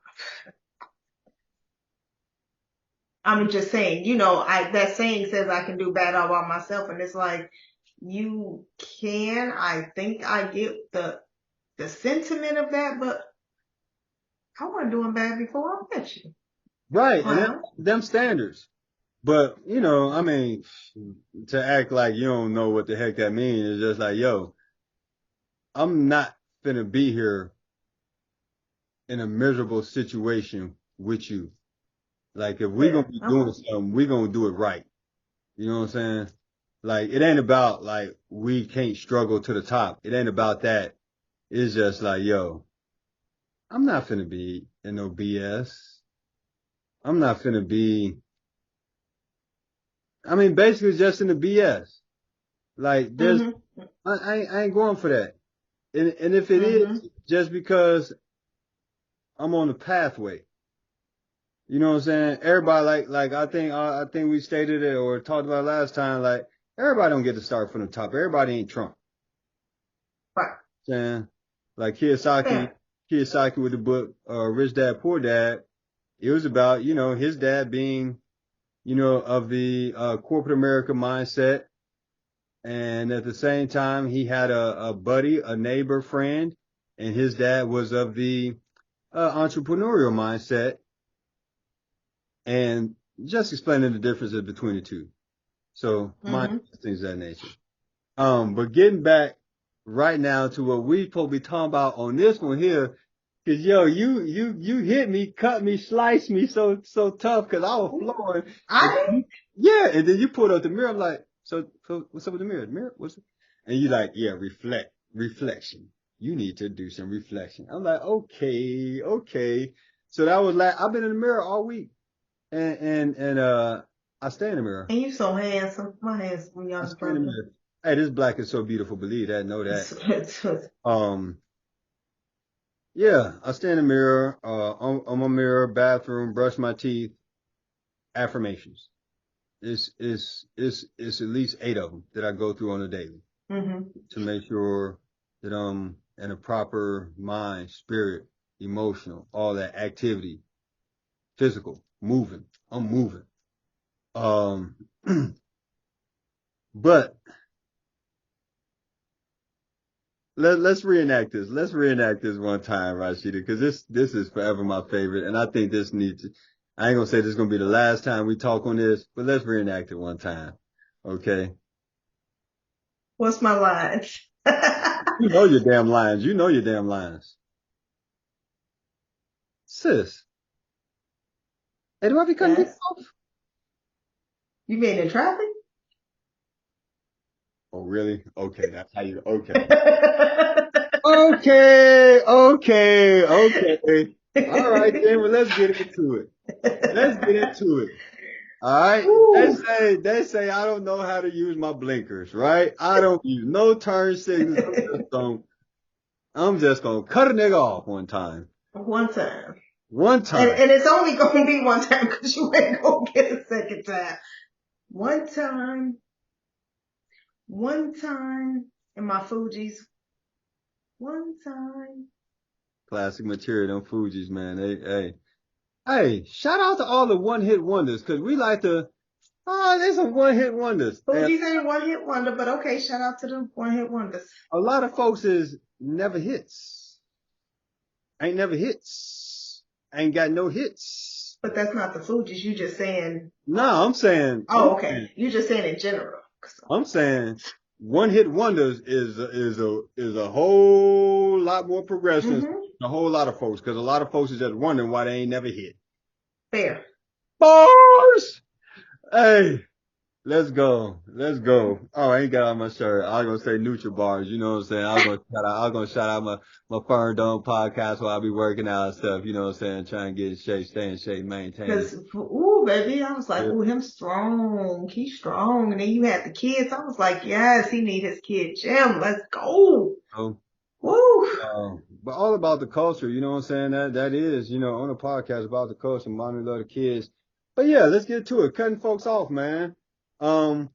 Speaker 2: I'm just saying, that saying says I can do bad all by myself, and it's like you can. I think I get the sentiment of that, but I wasn't doing bad before I met you.
Speaker 1: right, and
Speaker 2: Clown.
Speaker 1: them standards. But I mean, to act like you don't know what the heck that means is just like, yo, I'm not finna be here in a miserable situation with you. Like if we
Speaker 2: Yeah.
Speaker 1: gonna be doing something, we gonna do it right. You know what I'm saying? Like it ain't about like we can't struggle to the top. It ain't about that. It's just like, yo, I'm not finna be in no BS. I'm not finna be. I mean, basically just in the BS. Like
Speaker 2: Mhm.
Speaker 1: I ain't going for that. And if it
Speaker 2: Mhm.
Speaker 1: is just because I'm on the pathway, you know what I'm saying? Everybody like I think we stated it or talked about it last time. Like everybody don't get to start from the top. Everybody ain't Trump.
Speaker 2: Right.
Speaker 1: Saying like
Speaker 2: Yeah.
Speaker 1: Kiyosaki with the book Rich Dad Poor Dad. It was about his dad being of the corporate America mindset, and at the same time he had a buddy, a neighbor, friend, and his dad was of the entrepreneurial mindset, and just explaining the differences between the two. So my
Speaker 2: Mhm.
Speaker 1: things of that nature. But getting back right now to what we supposed to be talking about on this one here, cause yo, you hit me, cut me, sliced me so tough, cause I was flowing. And
Speaker 2: I
Speaker 1: yeah, and then you pulled up the mirror. I'm like, so what's up with the mirror? The mirror, what's it? And you like, yeah, reflection. You need to do some reflection. I'm like, okay. So that was like, I've been in the mirror all week, and I stay in the mirror.
Speaker 2: and you so handsome. My handsome
Speaker 1: I
Speaker 2: young
Speaker 1: stay in the
Speaker 2: brother.
Speaker 1: mirror. Hey, this black is so beautiful. Believe that, know that. Um, yeah, I stay in the mirror, on my mirror, bathroom, brush my teeth, affirmations. It's at least 8 of them that I go through on a daily
Speaker 2: Mhm.
Speaker 1: to make sure that I'm in a proper mind, spirit, emotional, all that activity, physical, moving. I'm moving. Um, but let's reenact this. Let's reenact this one time, Rashida, because this is forever my favorite, and I think this needs. I ain't gonna say this is gonna be the last time we talk on this, but let's reenact it one time, okay?
Speaker 2: What's my line?
Speaker 1: You know your damn lines. You know your damn lines, sis. Hey, do I be cutting people
Speaker 2: Yes.
Speaker 1: off?
Speaker 2: You mean in traffic?
Speaker 1: Oh, really? Okay, that's how you. Okay. Okay. All right, then. Well, let's get into it. Let's get into it. All right.
Speaker 2: Ooh.
Speaker 1: They say I don't know how to use my blinkers, right? I don't use no turn signals. I'm just gonna cut a nigga off one time.
Speaker 2: One time.
Speaker 1: One time.
Speaker 2: And it's only going to be one time because you ain't going to get a second time. One time in my Fuji's. One time.
Speaker 1: Classic material, them Fuji's, man. Hey, shout out to all the one-hit wonders, because we like to, there's some one-hit wonders.
Speaker 2: Fuji's ain't one-hit wonder, but okay, shout out to the one-hit wonders.
Speaker 1: A lot of folks is never hits. Ain't never hits. Ain't got no hits.
Speaker 2: But that's not the Fuji's. You just saying.
Speaker 1: No, I'm saying.
Speaker 2: Oh, okay. You just saying in general.
Speaker 1: I'm saying one-hit wonders is a whole lot more progressive than a whole lot of folks, because a lot of folks is just wondering why they ain't never hit.
Speaker 2: Fair.
Speaker 1: Bars! Hey, let's go. Oh, I ain't got on my shirt. I was gonna say Nutra Bars, you know what I'm saying? I was gonna shout out my Fern Dome podcast while I be working out and stuff, you know what I'm saying? Trying to get in shape, stay in shape, maintain.
Speaker 2: Cause, ooh, baby, I was like, ooh, him strong. He's strong. And then you had the kids. I was like, yes, he need his kid gym. Let's go.
Speaker 1: Oh.
Speaker 2: Woo.
Speaker 1: But all about the culture, you know what I'm saying? That is, you know, on a podcast about the culture, mommy love the kids. But yeah, let's get to it. Cutting folks off, man. And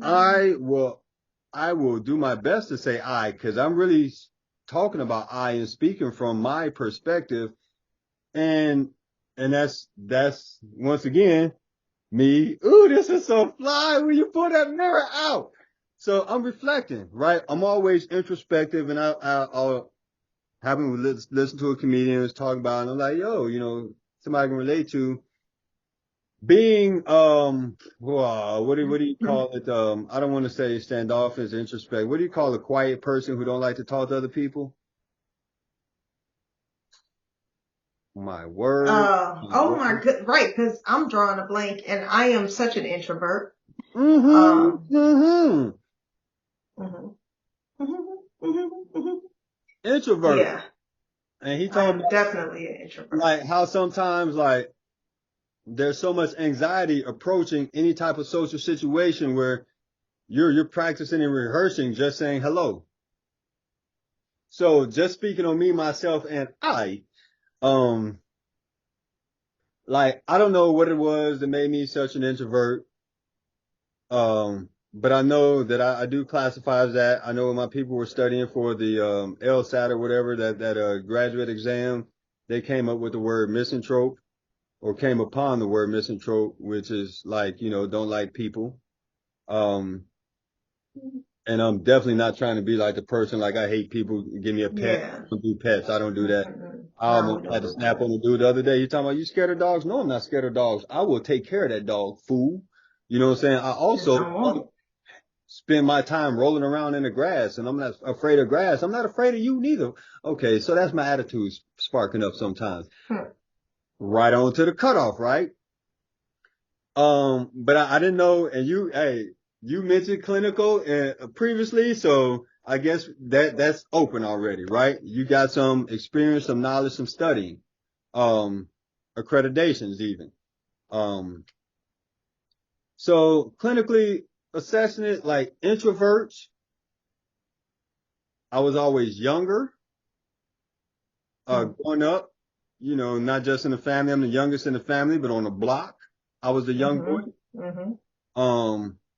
Speaker 1: I will do my best to say because I'm really talking about and speaking from my perspective. And that's once again me. Ooh, this is so fly when you pull that mirror out. So I'm reflecting, right? I'm always introspective, and I'll happen to listen to a comedian who's talking about it, and I'm like, yo, you know, somebody can relate to being, what do you call it? I don't want to say standoffish, introspective. What do you call a quiet person who don't like to talk to other people? My word.
Speaker 2: My good, right? Because I'm drawing a blank, and I am such an introvert.
Speaker 1: Introvert.
Speaker 2: Yeah.
Speaker 1: And he talking about
Speaker 2: definitely an introvert.
Speaker 1: Like how sometimes like there's so much anxiety approaching any type of social situation where you're practicing and rehearsing just saying hello. So just speaking on me, myself, and like I don't know what it was that made me such an introvert. But I know that I do classify as that. I know when my people were studying for the LSAT or whatever, that graduate exam, they came up with the word misanthrope, or came upon the word misanthrope, which is like, you know, don't like people. And I'm definitely not trying to be like the person like I hate people. Give me a pet.
Speaker 2: Yeah.
Speaker 1: I don't do pets. I don't do that. I almost had to snap on the dude the other day. You talking about you scared of dogs? No, I'm not scared of dogs. I will take care of that dog, fool. You know what I'm saying? I also spend my time rolling around in the grass, and I'm not afraid of grass. I'm not afraid of you neither. Okay, so that's my attitude sparking up sometimes. Right on to the cutoff, right? But I didn't know, and you mentioned clinical previously, so I guess that's open already, right? You got some experience, some knowledge, some studying, accreditations even. So clinically assessing it, like introverts, I was always younger, growing up, you know, not just in the family. I'm the youngest in the family, but on the block, I was the young boy.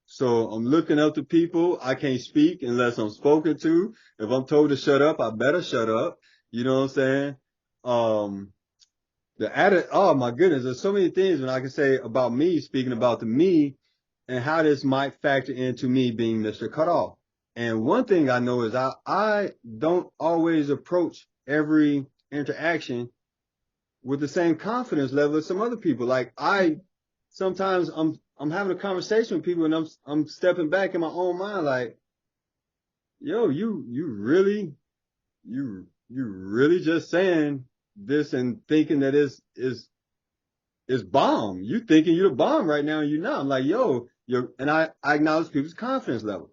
Speaker 1: So I'm looking up to people. I can't speak unless I'm spoken to. If I'm told to shut up, I better shut up. You know what I'm saying? Oh my goodness, there's so many things that I can say about me, speaking about the me, and how this might factor into me being Mr. Cutoff. And one thing I know is I don't always approach every interaction with the same confidence level as some other people. Like sometimes I'm having a conversation with people, and I'm stepping back in my own mind like, yo, you really just saying this and thinking that is bomb. You thinking you're the bomb right now, and you're not. I'm like, yo, and I acknowledge people's confidence level.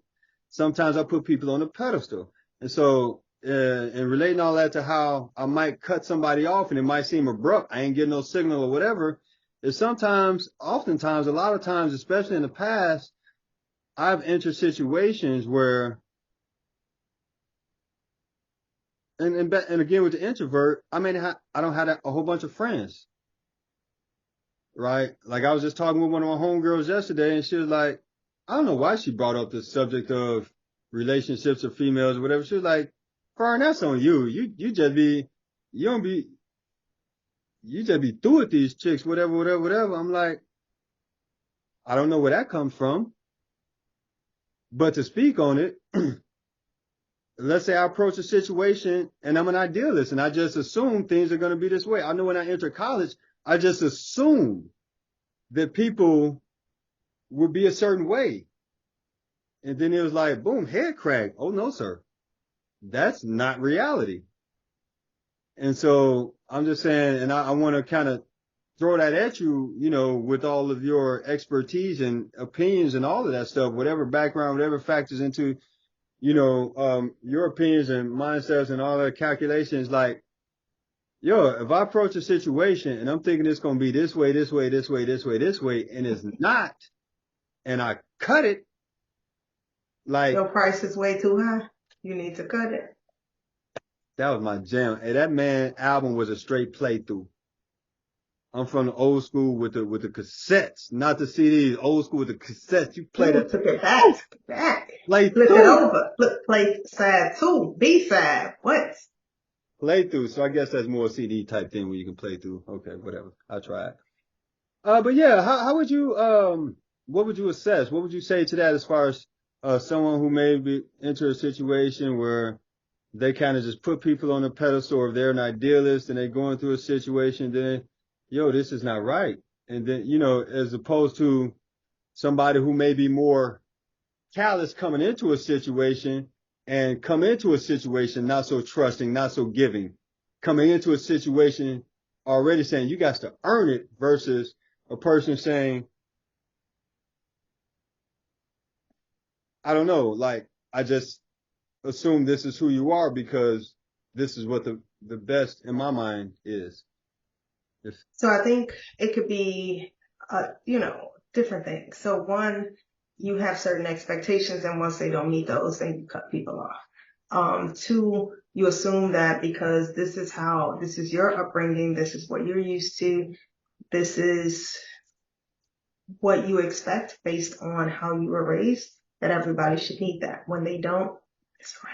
Speaker 1: Sometimes I put people on a pedestal. And so, and relating all that to how I might cut somebody off and it might seem abrupt, I ain't getting no signal or whatever, is oftentimes, a lot of times, especially in the past, I've entered situations where, and again with the introvert, I mean, I don't have a whole bunch of friends, right? Like I was just talking with one of my homegirls yesterday, and she was like, I don't know why she brought up the subject of relationships or females or whatever. She was like, Fern, that's on you. You don't be, you just be through with these chicks, whatever, whatever, whatever. I'm like, I don't know where that comes from, but to speak on it, let's say I approach a situation and I'm an idealist and I just assume things are going to be this way. I know when I enter college, I just assume that people would be a certain way. And then it was like, boom, head crack. Oh, no, sir. That's not reality. And so I'm just saying, and I want to kind of throw that at you, you know, with all of your expertise and opinions and all of that stuff, whatever background, whatever factors into, you know, your opinions and mindsets and all that calculations. Like, yo, if I approach a situation and I'm thinking it's going to be this way, this way, this way, this way, this way, and it's not, and I cut it, like,
Speaker 2: Your price is way too high. You need to cut it.
Speaker 1: that was my jam. Hey, that man album was a straight playthrough. I'm from the old school with the cassettes, not the CDs. Old school with the cassettes. You play that.
Speaker 2: Took it back.
Speaker 1: Play
Speaker 2: Flip
Speaker 1: through.
Speaker 2: it over. Play side 2, B side. What?
Speaker 1: Play through. So I guess that's more CD type thing where you can play through. Okay, whatever. I'll try it. But yeah, how would you, what would you assess? What would you say to that as far as, someone who may be into a situation where they kind of just put people on a pedestal, or if they're an idealist and they're going through a situation, then, yo, this is not right. And then, you know, as opposed to somebody who may be more callous coming into a situation and come into a situation not so trusting, not so giving, coming into a situation already saying you got to earn it versus a person saying, I don't know, like I just assume this is who you are because this is what the best in my mind is.
Speaker 2: So I think it could be, you know, different things. So one, you have certain expectations, and once they don't meet those, then you cut people off. Two, you assume that because this is your upbringing, this is what you're used to, this is what you expect based on how you were raised, that everybody should meet that. When they don't, it's right.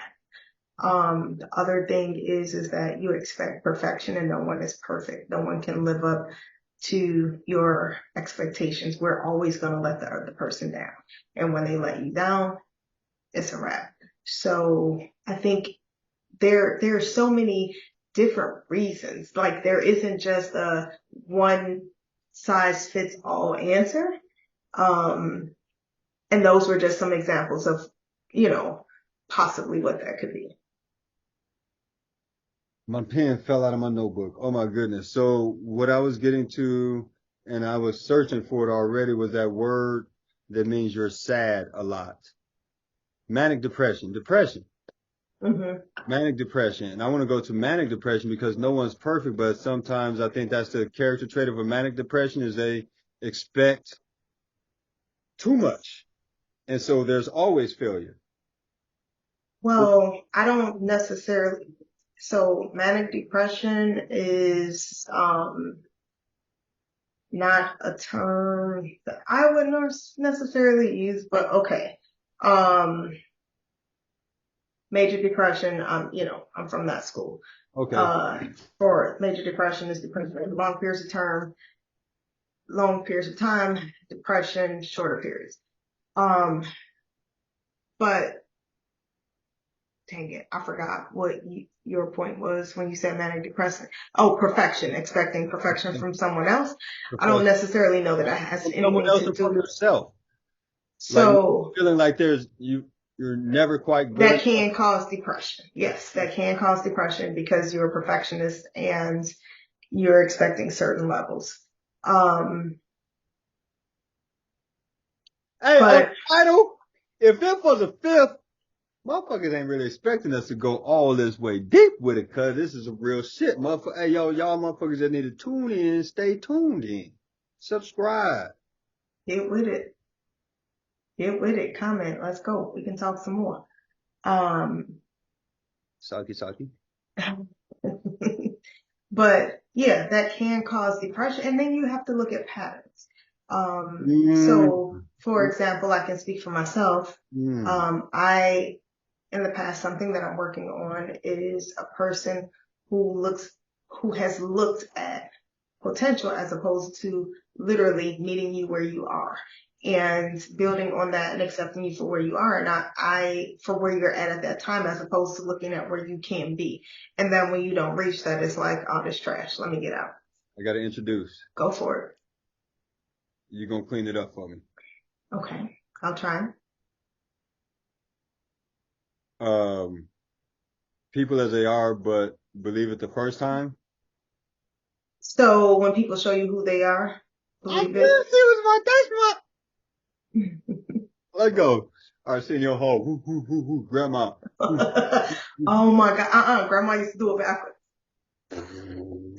Speaker 2: The other thing is that you expect perfection, and no one is perfect. No one can live up to your expectations. We're always going to let the other person down. And when they let you down, it's a wrap. So I think there are so many different reasons. Like there isn't just a one size fits all answer. And those were just some examples of, you know, possibly what that could be.
Speaker 1: My pen fell out of my notebook. Oh my goodness. So what I was getting to, and I was searching for it already, was that word that means you're sad a lot. Manic depression. Manic depression. And I want to go to manic depression because no one's perfect, but sometimes I think that's the character trait of a manic depression is they expect too much. And so there's always failure.
Speaker 2: Well, I don't necessarily. So manic depression is not a term that I would necessarily use, but okay. Major depression, you know, I'm from that school.
Speaker 1: Okay.
Speaker 2: For major depression is depression for long periods of time, depression, shorter periods. But dang it, I forgot what your point was when you said manic depressive. Oh, perfection, expecting perfection from someone else. I don't necessarily know that it has anything to do
Speaker 1: with yourself.
Speaker 2: So
Speaker 1: like feeling like you're never quite good.
Speaker 2: That can cause depression. Yes, that can cause depression because you're a perfectionist and you're expecting certain levels.
Speaker 1: Hey, Idol, if it was a fifth, motherfuckers ain't really expecting us to go all this way deep with it, cause this is a real shit, motherfucker. Hey, y'all motherfuckers that need to tune in, stay tuned in, subscribe.
Speaker 2: Get with it. Comment. Let's go. We can talk some more.
Speaker 1: Saki.
Speaker 2: But yeah, that can cause depression. And then you have to look at patterns.
Speaker 1: Mm,
Speaker 2: So for example, I can speak for myself.
Speaker 1: mm.
Speaker 2: In the past, something that I'm working on is a person who has looked at potential as opposed to literally meeting you where you are and building on that and accepting you for where you are, not for where you're at that time, as opposed to looking at where you can be. And then when you don't reach that, it's like, oh, this trash. Let me get out.
Speaker 1: I got to introduce.
Speaker 2: Go for
Speaker 1: You're going to clean it up for me.
Speaker 2: it. Okay. I'll try.
Speaker 1: People as they are, but believe it the first time.
Speaker 2: So when people show you who they are,
Speaker 1: I
Speaker 2: believe
Speaker 1: guess
Speaker 2: it.
Speaker 1: it was Let go. All right, send your hoe. Woo, woo, woo, woo. Grandma. Woo, woo,
Speaker 2: Oh my God. Grandma used to do it backwards.
Speaker 1: woo.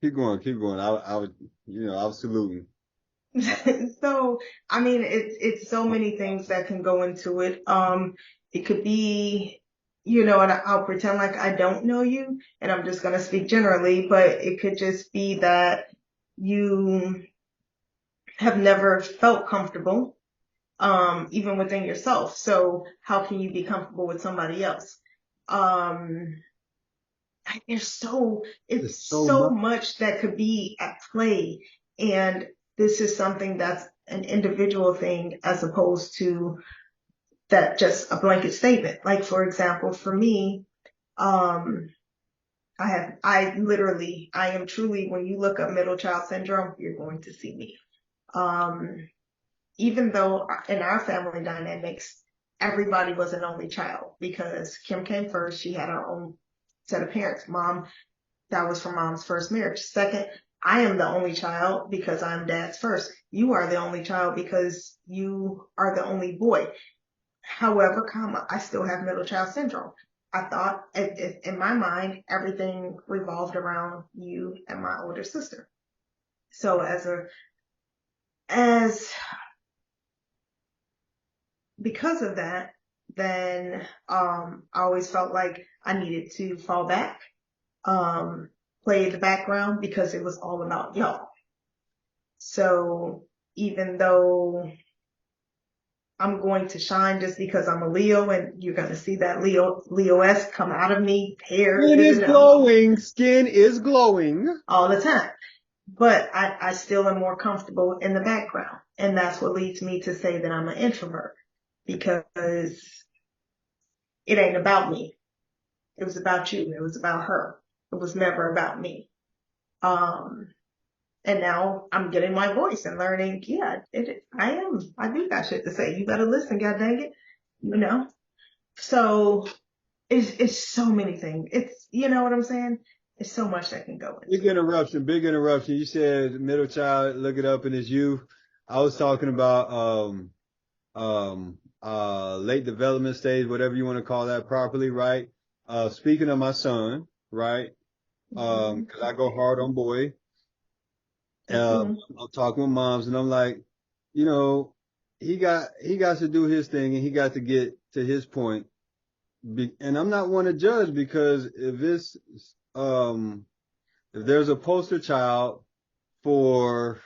Speaker 1: Keep going, keep going. I was, I was saluting.
Speaker 2: So, I mean, it's so many things that can go into it. It could be, and I'll pretend like I don't know you, and I'm just gonna speak generally, but it could just be that you have never felt comfortable, even within yourself. So how can you be comfortable with somebody else? Um, it's
Speaker 1: It's so
Speaker 2: so
Speaker 1: much.
Speaker 2: much that could be at play. And this is something that's an individual thing as opposed to that just a blanket statement. Like, for example, for me, um, I am truly, when you look up middle child syndrome, you're going to see me. Um, Even though in our family dynamics, everybody was an only child because Kim came first. She had her own set of parents. That was from mom's first marriage. Second, I am the only child because I'm dad's first. You are the only child because you are the only boy. However, I still have middle child syndrome. I thought in my mind, everything revolved around you and my older sister. So as because of that, then, I always felt like I needed to fall back, um, play the background because it was all about y'all. So even though I'm going to shine just because I'm a Leo and you're going to see that Leo-esque come out of me, hair,
Speaker 1: Skin is glowing. Skin is glowing.
Speaker 2: all the time. But I still am more comfortable in the background. And that's what leads me to say that I'm an introvert because it ain't about me. It was about you. It was about her. It was never about me. Um, And now I'm getting my voice and learning, yeah, I do got shit to say. You better listen, god dang it. You know? So it's so many things. You know what I'm saying? It's so much that can go
Speaker 1: Big
Speaker 2: into it.
Speaker 1: interruption, big interruption. You said middle child, look it up in his youth. I was talking about late development stage, whatever you want to call that properly, right? Speaking of my son, right?
Speaker 2: Mhm.
Speaker 1: 'Cause I go hard on boy.
Speaker 2: Mhm.
Speaker 1: I'm talking with moms and I'm like, you know, he got to do his thing and he got to get to his point. And I'm not one to judge because um if there's a poster child for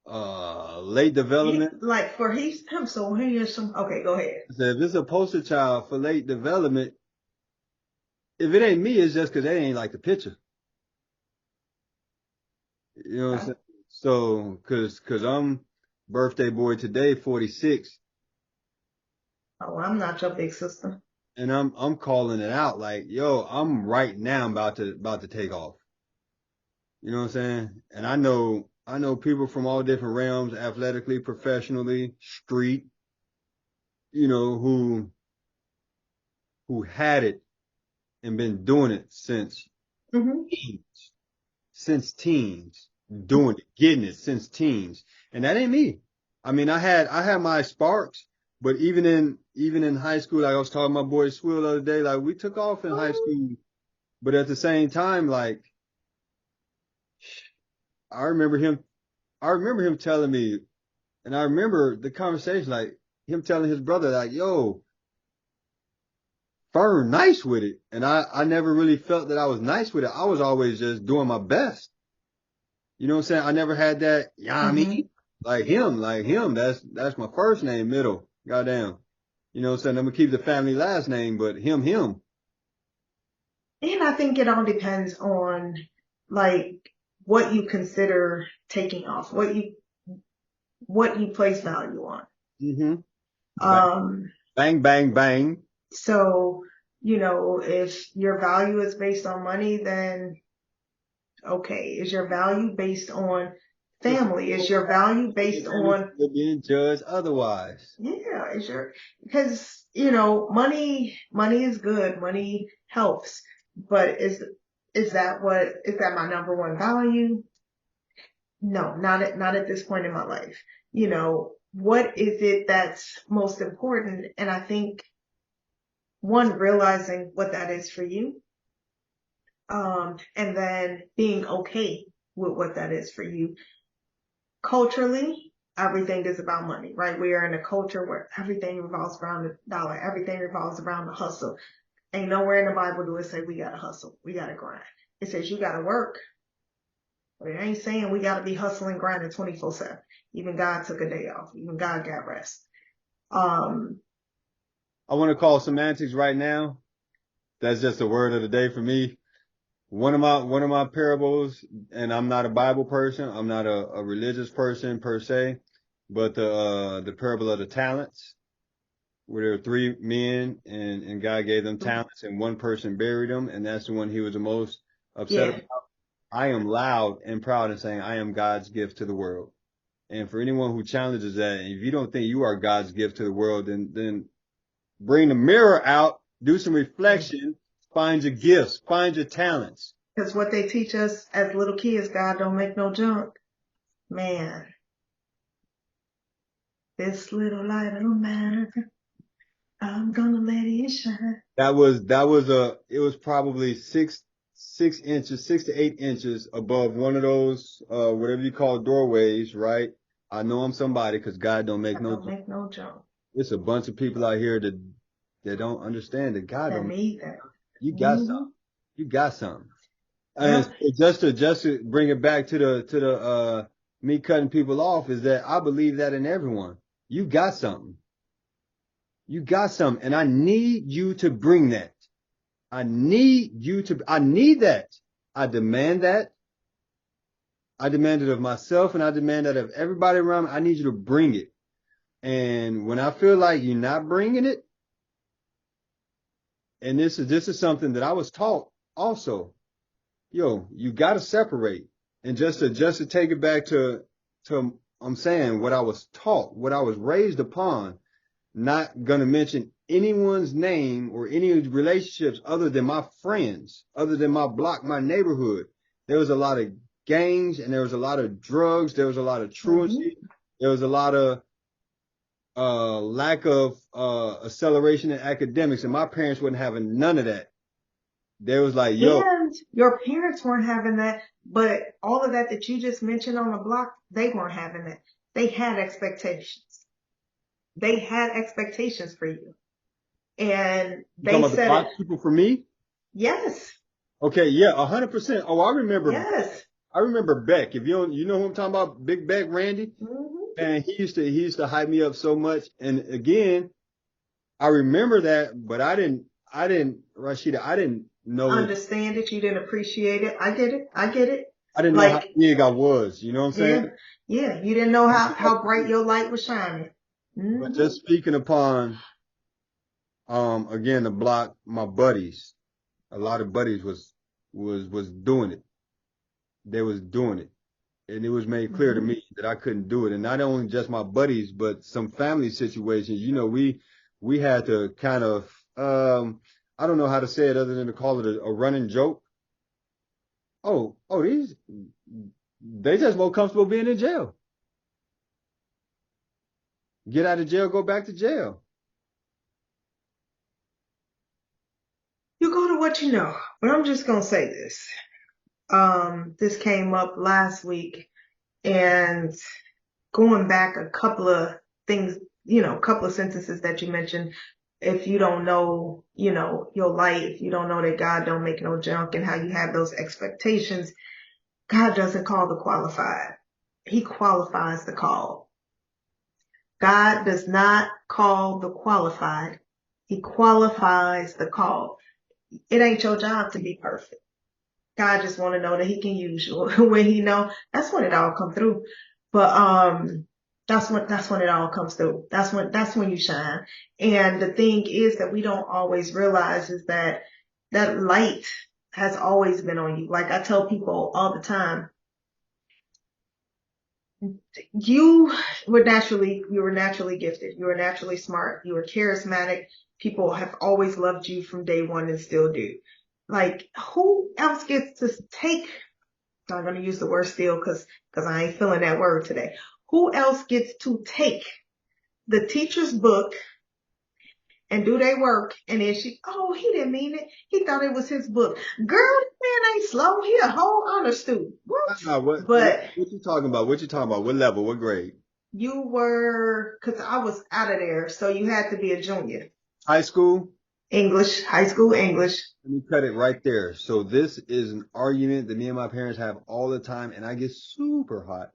Speaker 1: late development,
Speaker 2: Like for him, so he is some. Okay, go ahead.
Speaker 1: if it's a poster child for late development, if it ain't me, it's just because they ain't like the picture. You know what I'm
Speaker 2: Okay.
Speaker 1: saying? So, cause I'm birthday boy today, 46,
Speaker 2: Oh, I'm not your big sister.
Speaker 1: and I'm calling it out like, yo, I'm right now about to take off. You know what I'm saying? And I know people from all different realms, athletically, professionally, street, who had it and been doing it
Speaker 2: Hmm.
Speaker 1: teens, since teens, doing it, getting it since teens. And that ain't me. I mean, I had my sparks, but even in high school, like I was talking to my boy Swill the other day, like we took off in high school, but at the same time, like I remember him I remember him telling me, And I remember the conversation, like him telling his brother, like, yo, Fern, nice with it. And I never really felt that I was nice with it. I was always just doing my best. You know what I'm saying? I never had that, yeah, I
Speaker 2: Mm-hmm.
Speaker 1: mean, like him. That's my first name, middle. Goddamn. You know what I'm saying? I'm gonna keep the family last name, but him.
Speaker 2: And I think it all depends on like what you consider taking off, what you place value on.
Speaker 1: Mm-hmm. Bang,
Speaker 2: Um,
Speaker 1: bang, bang, bang.
Speaker 2: so, if your value is based on money, then okay. Is your value based on
Speaker 1: It's
Speaker 2: family? Is your value based on,
Speaker 1: you're being judged otherwise.
Speaker 2: yeah, because, money is good. Money helps, but is that my number one value? No, not at this point in my life. What is it that's most important? And I think one, realizing what that is for you, and then being okay with what that is for you. Culturally, everything is about money, right? We are in a culture where everything revolves around the dollar. Everything revolves around the hustle. Ain't nowhere in the Bible do it say we gotta hustle. We gotta grind. It says you gotta work. But it ain't saying we gotta be hustling, grinding 24/7. Even God took a day off. Even God got rest. Um,
Speaker 1: I want to call semantics right now. That's just a word of the day for me. One of my parables, and I'm not a Bible person, I'm not a religious person per se, but the parable of the talents, where there were three men and God gave them talents and one person buried them, and that's the one he was the most upset
Speaker 2: yeah,
Speaker 1: about. I am loud and proud in saying I am God's gift to the world. And for anyone who challenges that, if you don't think you are God's gift to the world, then bring the mirror out, do some reflection, find your gifts, find your talents.
Speaker 2: because what they teach us as little kids, God don't make no junk. Man, this little light of mine, I'm gonna let it shine.
Speaker 1: It was probably 6 inches, 6 to 8 inches above one of those, whatever you call doorways, right? I know I'm somebody because God don't make
Speaker 2: God
Speaker 1: no,
Speaker 2: don't make no junk.
Speaker 1: it's a bunch of people out here that don't understand that God
Speaker 2: That
Speaker 1: don't,
Speaker 2: need that.
Speaker 1: you got something,
Speaker 2: Mm-hmm.
Speaker 1: you got something. And
Speaker 2: Yep.
Speaker 1: just to bring it back to the me cutting people off is that I believe that in everyone. You got something. You got something. And I need you to bring that. I need that. I demand that. I demand it of myself and I demand that of everybody around me. I need you to bring it. And when I feel like you're not bringing it, and this is something that I was taught also, yo, you got to separate. And just to take it back to I'm saying what I was taught, what I was raised upon, not gonna mention anyone's name or any relationships other than my friends, other than my block, my neighborhood. There was a lot of gangs and there was a lot of drugs, there was a lot of
Speaker 2: Mm-hmm.
Speaker 1: truancy, there was a lot of lack of acceleration in academics, and my parents wasn't having none of that. They was like, yo,
Speaker 2: And your parents weren't having that, but all of that you just mentioned on the block, they weren't having that. They had expectations. They had expectations for you. And
Speaker 1: you talking
Speaker 2: they
Speaker 1: about the
Speaker 2: said it.
Speaker 1: block people for me?
Speaker 2: Yes.
Speaker 1: Okay, yeah, 100%. Oh,
Speaker 2: Yes.
Speaker 1: I remember Beck. If you don't, you know who I'm talking about, Big Beck Randy.
Speaker 2: Mm-hmm.
Speaker 1: And he used to hype me up so much. And again, I remember that, but Rashida, I didn't know,
Speaker 2: Understand it. You didn't appreciate it. I get it. I get it.
Speaker 1: I didn't know how
Speaker 2: Like,
Speaker 1: big I was. You know what I'm saying?
Speaker 2: yeah. Yeah. You didn't know how bright your light was shining.
Speaker 1: But
Speaker 2: Mm-hmm.
Speaker 1: just speaking upon, again, the block, my buddies, a lot of buddies was doing it. They was doing it. And it was made clear to
Speaker 2: Mm-hmm.
Speaker 1: me that I couldn't do it. And not only just my buddies, but some family situations. You know, we had to kind of I don't know how to say it other than to call it a running joke. These they just more comfortable being in jail. Get out of jail, go back to jail.
Speaker 2: You go to what you know. But I'm just gonna say this. This came up last week, and going back a couple of things, a couple of sentences that you mentioned, if you don't know, your light, if you don't know that God don't make no junk and how you have those expectations, God doesn't call the qualified. He qualifies the call. God does not call the qualified. He qualifies the call. It ain't your job to be perfect. God just want to know that he can use you. When he know, that's when it all come through. But that's when it all comes through. That's when you shine. And the thing is that we don't always realize is that that light has always been on you. Like I tell people all the time, you were naturally gifted. You were naturally smart. You were charismatic. People have always loved you from day one and still do. Like who else gets to take, I'm going to use the word steal because I ain't feeling that word today. Who else gets to take the teacher's book and do their work and then he didn't mean it. He thought it was his book. Girl, man ain't slow. He a whole honor student. What?
Speaker 1: What
Speaker 2: But
Speaker 1: you talking about? What you talking about? What level? What grade?
Speaker 2: you were, because I was out of there, so you had to be a junior.
Speaker 1: High school?
Speaker 2: English, high school English.
Speaker 1: Let me cut it right there. So this is an argument that me and my parents have all the time, and I get super hot.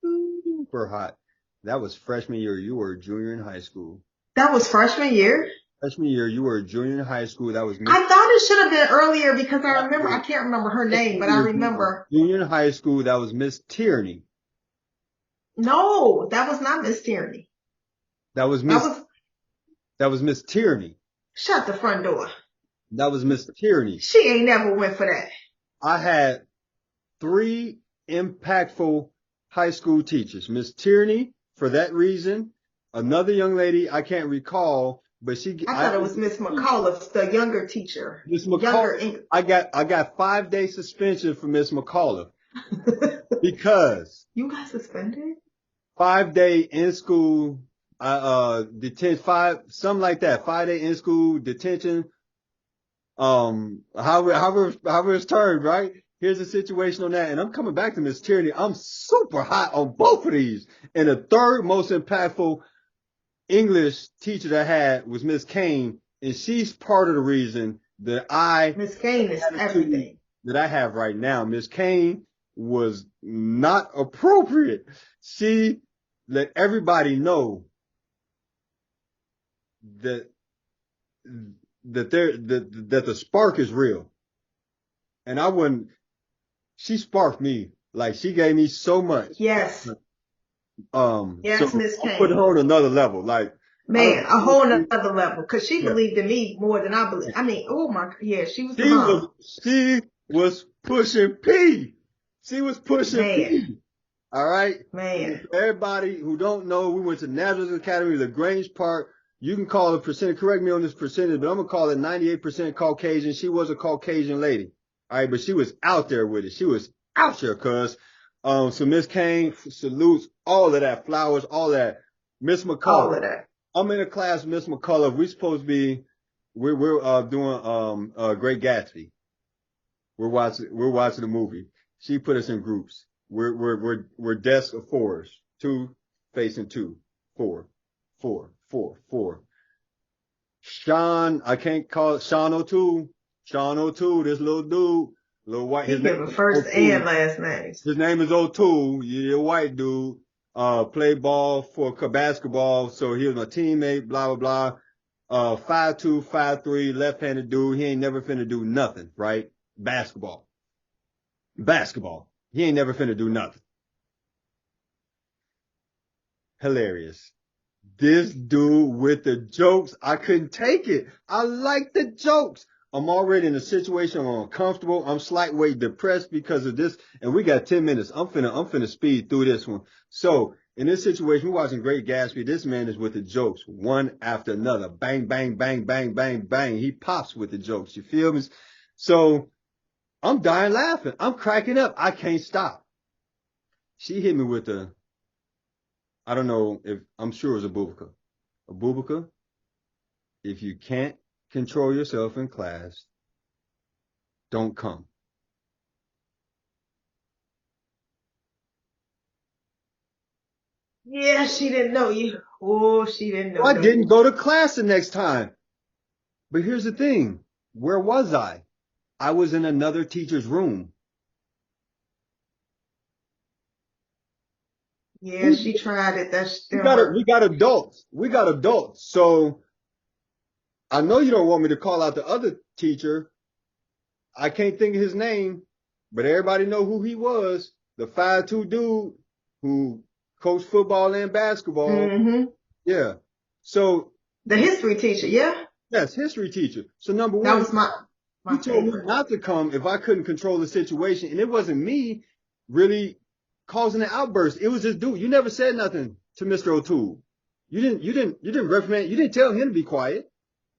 Speaker 1: Super hot. That was freshman year. You were a junior in high school.
Speaker 2: That was freshman year?
Speaker 1: Freshman year, you were a junior in high school. That was
Speaker 2: I thought it should have been earlier because I remember, I can't remember her name, but I remember.
Speaker 1: Junior in high school, that was Miss Tierney.
Speaker 2: No, that was not Miss Tierney.
Speaker 1: That was Miss Tierney.
Speaker 2: Shut the front door.
Speaker 1: That was Miss Tierney.
Speaker 2: She ain't never went for that.
Speaker 1: I had 3 impactful high school teachers. Miss Tierney, for that reason. Another young lady, I can't recall, but
Speaker 2: I thought it was Miss McAuliffe, the younger teacher.
Speaker 1: Miss McAuliffe. I got 5-day suspension for Miss McAuliffe because
Speaker 2: you got suspended.
Speaker 1: 5-day in school, detention, something like that. 5-day in school detention. However it's termed, right? Here's the situation on that, and I'm coming back to Miss Tierney. I'm super hot on both of these, and the third most impactful English teacher that I had was Miss Kane, and she's part of the reason that
Speaker 2: Miss Kane is everything
Speaker 1: that I have right now. Miss Kane was not appropriate. She let everybody know that the spark is real, and she sparked me. Like she gave me so much.
Speaker 2: Yes. Yes,
Speaker 1: So
Speaker 2: Miss Kane.
Speaker 1: Put her on another level. Like,
Speaker 2: man, a whole nother level. Cause she believed in me more than I believe. I mean, oh my, yeah, she was the mom.
Speaker 1: She was pushing P. She was pushing P. All right.
Speaker 2: Man.
Speaker 1: Everybody who don't know, we went to Nazareth Academy, the Grange Park. You can call the percentage, correct me on this percentage, but I'm going to call it 98% Caucasian. She was a Caucasian lady. All right. But she was out there with it. She was out there, cuz. So Miss Kane salutes all of that, flowers, all that. Miss McCullough.
Speaker 2: All of that.
Speaker 1: I'm in a class with Miss McCullough. We're supposed to be, we're doing Great Gatsby. We're watching the movie. She put us in groups. We're desks of 4s, 2 facing 2, 4, 4, 4, 4. Sean, I can't call it Sean O'Toole. Sean O'Toole, this little dude. Little white.
Speaker 2: He give a first and last names.
Speaker 1: His name is O'Toole. He's a white dude. Played ball for basketball. So he was my teammate, blah, blah, blah. 5'2", 5'3", left-handed dude. He ain't never finna do nothing, right? Basketball. He ain't never finna do nothing. Hilarious. This dude with the jokes, I couldn't take it. I like the jokes. I'm already in a situation where I'm uncomfortable. I'm slightly depressed because of this. And we got 10 minutes. I'm finna speed through this one. So in this situation, we're watching Great Gatsby. This man is with the jokes one after another. Bang, bang, bang, bang, bang, bang. He pops with the jokes. You feel me? So I'm dying laughing. I'm cracking up. I can't stop. She hit me with I don't know if, I'm sure it was a Bubaka. A Bubaka, if you can't control yourself in class, don't come.
Speaker 2: Yeah, she didn't know you. Oh, she didn't
Speaker 1: So
Speaker 2: know
Speaker 1: I
Speaker 2: you.
Speaker 1: didn't go to class the next time. But here's the thing. Where was I? I was in another teacher's room.
Speaker 2: Yeah,
Speaker 1: We,
Speaker 2: she tried it. That
Speaker 1: we
Speaker 2: still
Speaker 1: got
Speaker 2: hurt.
Speaker 1: we got adults. We got adults. So I know you don't want me to call out the other teacher. I can't think of his name, but everybody know who he was. The 5'2" dude who coached football and basketball.
Speaker 2: Mm-hmm.
Speaker 1: Yeah. So
Speaker 2: The history teacher, yeah,
Speaker 1: yes, history teacher. So number
Speaker 2: that
Speaker 1: one,
Speaker 2: was my
Speaker 1: he told me
Speaker 2: favorite.
Speaker 1: not to come if I couldn't control the situation. And it wasn't me really causing an outburst. It was this dude. You never said nothing to Mr. O'Toole. You didn't reprimand. You didn't tell him to be quiet.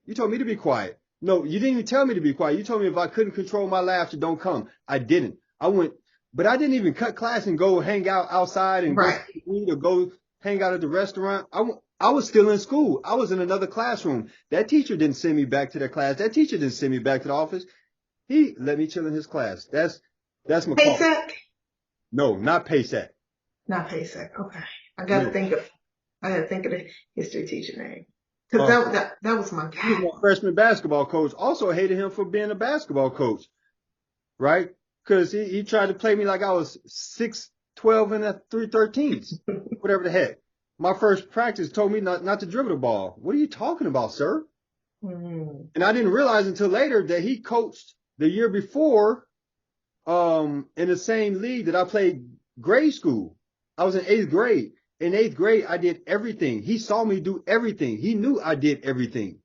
Speaker 1: You told me to be quiet. No, you didn't even tell me to be quiet. You told me if I couldn't control my laughter, don't come. I didn't. I went, but I didn't even cut class and go hang out outside and go
Speaker 2: Right.
Speaker 1: eat or go hang out at the restaurant. I was still in school. I was in another classroom. That teacher didn't send me back to that class. That teacher didn't send me back to the office. He let me chill in his class. That's McCall.
Speaker 2: Paysac?
Speaker 1: No, not Paysac.
Speaker 2: Not Paysac. Okay. I gotta
Speaker 1: No.
Speaker 2: think of I gotta think of the history teacher name. Cause
Speaker 1: Uh,
Speaker 2: that was my
Speaker 1: he was
Speaker 2: guy.
Speaker 1: my freshman basketball coach. Also hated him for being a basketball coach, right? Because he tried to play me like I was 6'12" and a 313, whatever the heck. My first practice told me not to dribble the ball. What are you talking about, sir?
Speaker 2: Mm.
Speaker 1: And I didn't realize until later that he coached the year before in the same league that I played grade school. I was in 8th grade. In 8th grade, I did everything. He saw me do everything. He knew I did everything.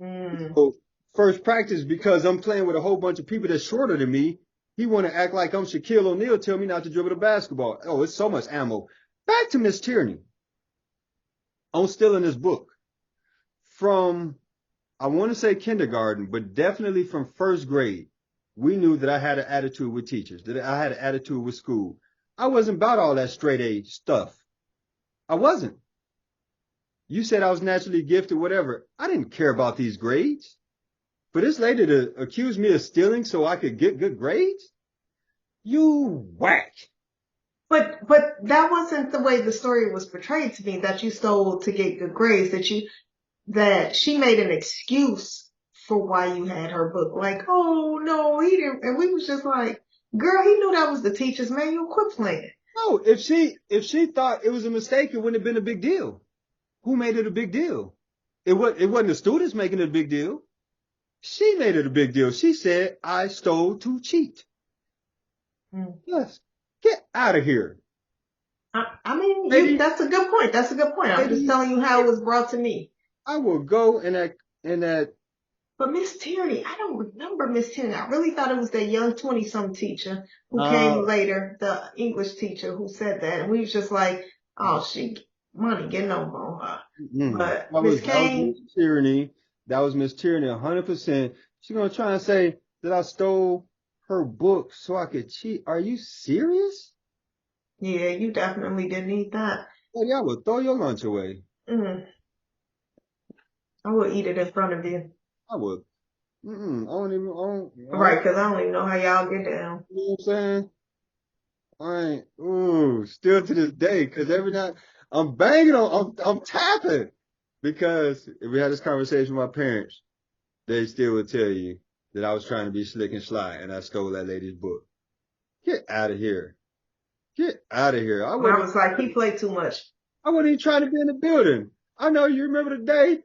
Speaker 2: Mm.
Speaker 1: So first practice, because I'm playing with a whole bunch of people that's shorter than me, he want to act like I'm Shaquille O'Neal, tell me not to dribble the basketball. Oh, it's so much ammo. Back to Miss Tierney. I'm still in this book. From, I want to say kindergarten, but definitely from first grade, we knew that I had an attitude with teachers, that I had an attitude with school. I wasn't about all that straight A stuff. I wasn't. You said I was naturally gifted, whatever. I didn't care about these grades. For this lady to accuse me of stealing so I could get good grades? You whack.
Speaker 2: But that wasn't the way the story was portrayed to me, that you stole to get good grades, that she made an excuse for why you had her book. Like, oh no, he didn't, and we was just like, girl, he knew that was the teacher's manual. Quit playing.
Speaker 1: No, if she thought it was a mistake, it wouldn't have been a big deal. Who made it a big deal? It wasn't the students making it a big deal. She made it a big deal. She said I stole to cheat.
Speaker 2: Mm.
Speaker 1: Yes. Get out of here.
Speaker 2: I mean,
Speaker 1: Lady,
Speaker 2: that's a good point. That's a good point. I'm just
Speaker 1: lady,
Speaker 2: telling you how it was brought to me.
Speaker 1: I will go in that
Speaker 2: But Miss Tierney, I don't remember Miss Tierney. I really thought it was that young 20-some teacher who
Speaker 1: uh
Speaker 2: came later, the English teacher who said that. And we was just like, oh, money getting over on her. But
Speaker 1: that
Speaker 2: Miss
Speaker 1: was
Speaker 2: Kane,
Speaker 1: Miss Tyranny. That was Miss Tyranny 100%. She's gonna try and say that I stole her book so I could cheat. Are you serious?
Speaker 2: yeah, you definitely didn't need that.
Speaker 1: Lady, I would throw your lunch away.
Speaker 2: Mm, I will eat it in front of you.
Speaker 1: I would. I don't even,
Speaker 2: Right, because I don't even know how y'all get down.
Speaker 1: you know what I'm saying? I ain't, still to this day, because every night I'm banging I'm tapping. Because if we had this conversation with my parents, they still would tell you that I was trying to be slick and sly and I stole that lady's book. Get out of here. Get out of here.
Speaker 2: And I was like, he played too much.
Speaker 1: I wasn't even trying to be in the building. I know you remember the day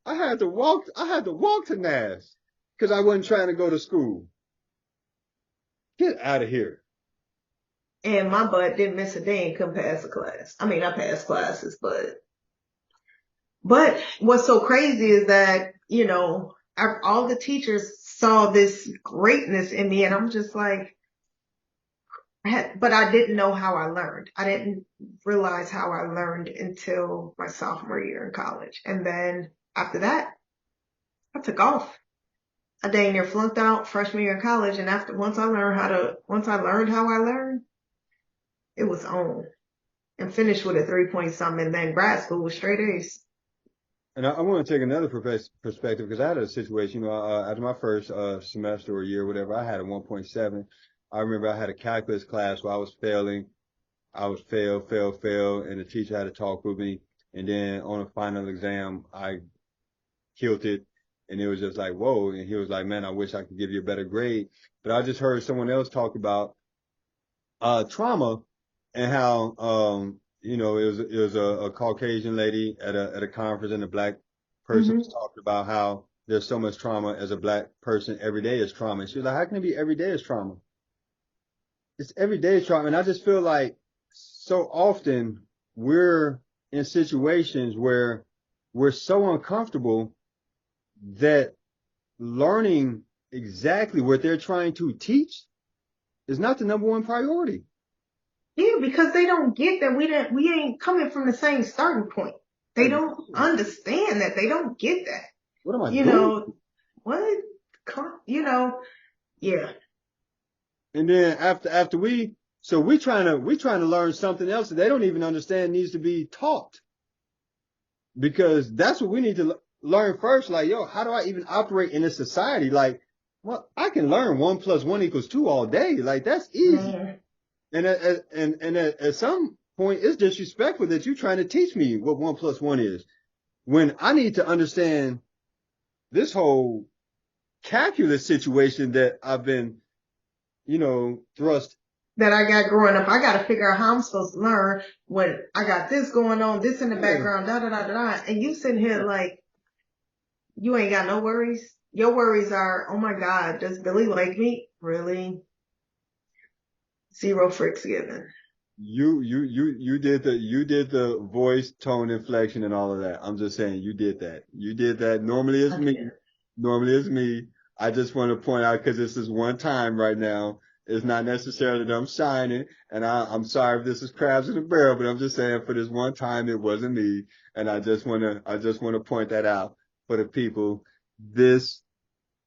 Speaker 1: I had to walk to Nash because I wasn't trying to go to school. Get out of here.
Speaker 2: And my butt didn't miss a day and couldn't pass a class. I mean, I passed classes, but what's so crazy is that, all the teachers saw this greatness in me and I'm just like, but I didn't know how I learned. I didn't realize how I learned until my sophomore year in college. And then after that, I took off. I dang near flunked out freshman year in college. And once I learned how I learned, it was on and finished with a 3 point something. And then grad school was straight A's.
Speaker 1: And I want to take another perspective because I had a situation, after my first semester or year, whatever, I had a 1.7. I remember I had a calculus class where I was failing. I was fail, and the teacher had to talk with me. And then on a final exam, I killed it. And it was just like, whoa. And he was like, man, I wish I could give you a better grade. But I just heard someone else talk about trauma and how it was a Caucasian lady at a conference, and a black person was
Speaker 2: Mm-hmm.
Speaker 1: talking about how there's so much trauma as a black person. Every day is trauma. And she was like, how can it be every day is trauma? It's every day is trauma. And I just feel like so often we're in situations where we're so uncomfortable that learning exactly what they're trying to teach is not the number one priority.
Speaker 2: Yeah, because they don't get that we ain't coming from the same starting point. They don't
Speaker 1: Exactly.
Speaker 2: understand that. They don't get that.
Speaker 1: What am I
Speaker 2: You
Speaker 1: doing?
Speaker 2: know, what? You know, yeah.
Speaker 1: And then after we trying to learn something else that they don't even understand needs to be taught, because that's what we need to learn first. Like, yo, how do I even operate in this society? Like, well, I can learn 1 + 1 = 2 all day. Like, that's easy.
Speaker 2: Man.
Speaker 1: And at some point, it's disrespectful that you're trying to teach me what 1 + 1 is, when I need to understand this whole calculus situation that I've been, thrust.
Speaker 2: That I got growing up. I got to figure out how I'm supposed to learn when I got this going on, this in the
Speaker 1: Yeah.
Speaker 2: background, da da da da da. And you sitting here like you ain't got no worries. Your worries are, oh my God, does Billy like me? Really? Zero freaks given.
Speaker 1: You did the voice tone inflection and all of that. I'm just saying you did that. You did that. Normally it's me.
Speaker 2: Okay.
Speaker 1: Normally it's me. I just want to point out, because this is one time right now. It's not necessarily that I'm shining, and I'm sorry if this is crabs in the barrel, but I'm just saying for this one time it wasn't me, and I just wanna point that out for the people. This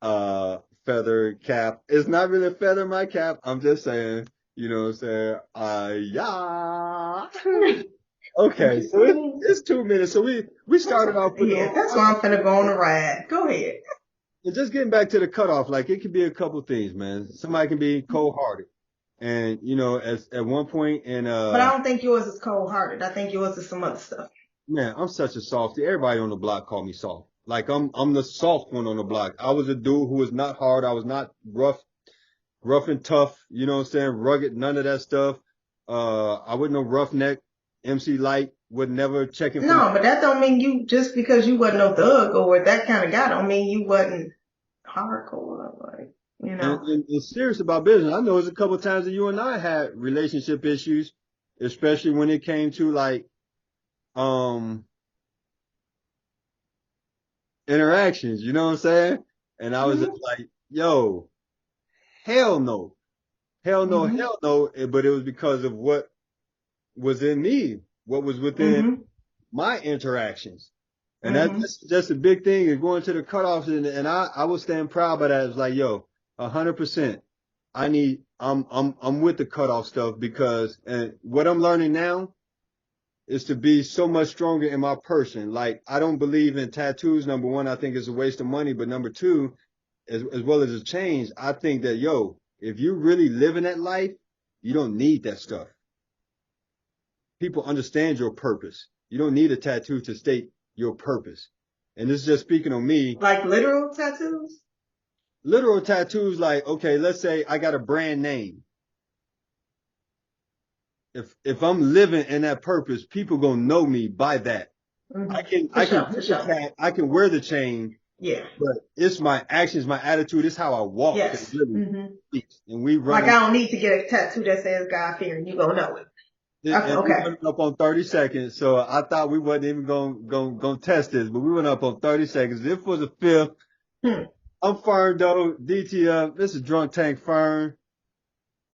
Speaker 1: feather cap. It's not really a feather in my cap. I'm just saying, you know what I'm saying? Yeah. Okay, so it's 2 minutes. So we started off with
Speaker 2: Yeah, that's why I'm finna go on the ride. Go ahead.
Speaker 1: just getting back to the cutoff. Like, it could be a couple things, man. Somebody can be cold hearted. And as at one point in
Speaker 2: But I don't think yours is cold hearted. I think yours is some other stuff.
Speaker 1: man, I'm such a softie. Everybody on the block called me soft. Like, I'm the soft one on the block. I was a dude who was not hard. I was not rough and tough, you know what I'm saying? Rugged, none of that stuff. I wasn't no roughneck, MC Light, would never check in for
Speaker 2: No, but that don't mean you, just because you wasn't no thug or that kind of guy, don't mean you wasn't hardcore. Like,
Speaker 1: and serious about business. I know there's a couple of times that you and I had relationship issues, especially when it came to like um interactions, you know what I'm saying? And I was
Speaker 2: hmm
Speaker 1: just like, yo, hell no. Hell no,
Speaker 2: hmm
Speaker 1: hell no. But it was because of what was in me, what was within
Speaker 2: hmm
Speaker 1: my interactions. And
Speaker 2: hmm
Speaker 1: that's just a big thing, is going to the cutoffs. And I will stand proud by that. It's like, yo, 100%. I'm with the cutoff stuff, because, and what I'm learning now is to be so much stronger in my person. Like, I don't believe in tattoos. Number one, I think it's a waste of money. But number two, as well as a change, I think that, yo, if you really live in that life, you don't need that stuff. People understand your purpose. You don't need a tattoo to state your purpose. And this is just speaking on me.
Speaker 2: Like literal tattoos?
Speaker 1: Literal tattoos, like, okay, let's say I got a brand name. If I'm living in that purpose, people gonna know me by that. I can
Speaker 2: For
Speaker 1: I can
Speaker 2: sure, for
Speaker 1: get the
Speaker 2: sure.
Speaker 1: tag, I can wear the chain,
Speaker 2: Yeah.
Speaker 1: but it's my actions, my attitude, it's how I walk that
Speaker 2: Yes.
Speaker 1: really speaks. And we
Speaker 2: Like
Speaker 1: running
Speaker 2: I don't need to get a tattoo that says God fearing. You gonna know it.
Speaker 1: and we
Speaker 2: Okay.
Speaker 1: went up on 30 seconds. So I thought we wasn't even gonna test this, but we went up on 30 seconds. If it was a fifth,
Speaker 2: Hmm.
Speaker 1: I'm Fern though, DTF. This is Drunk Tank Fern.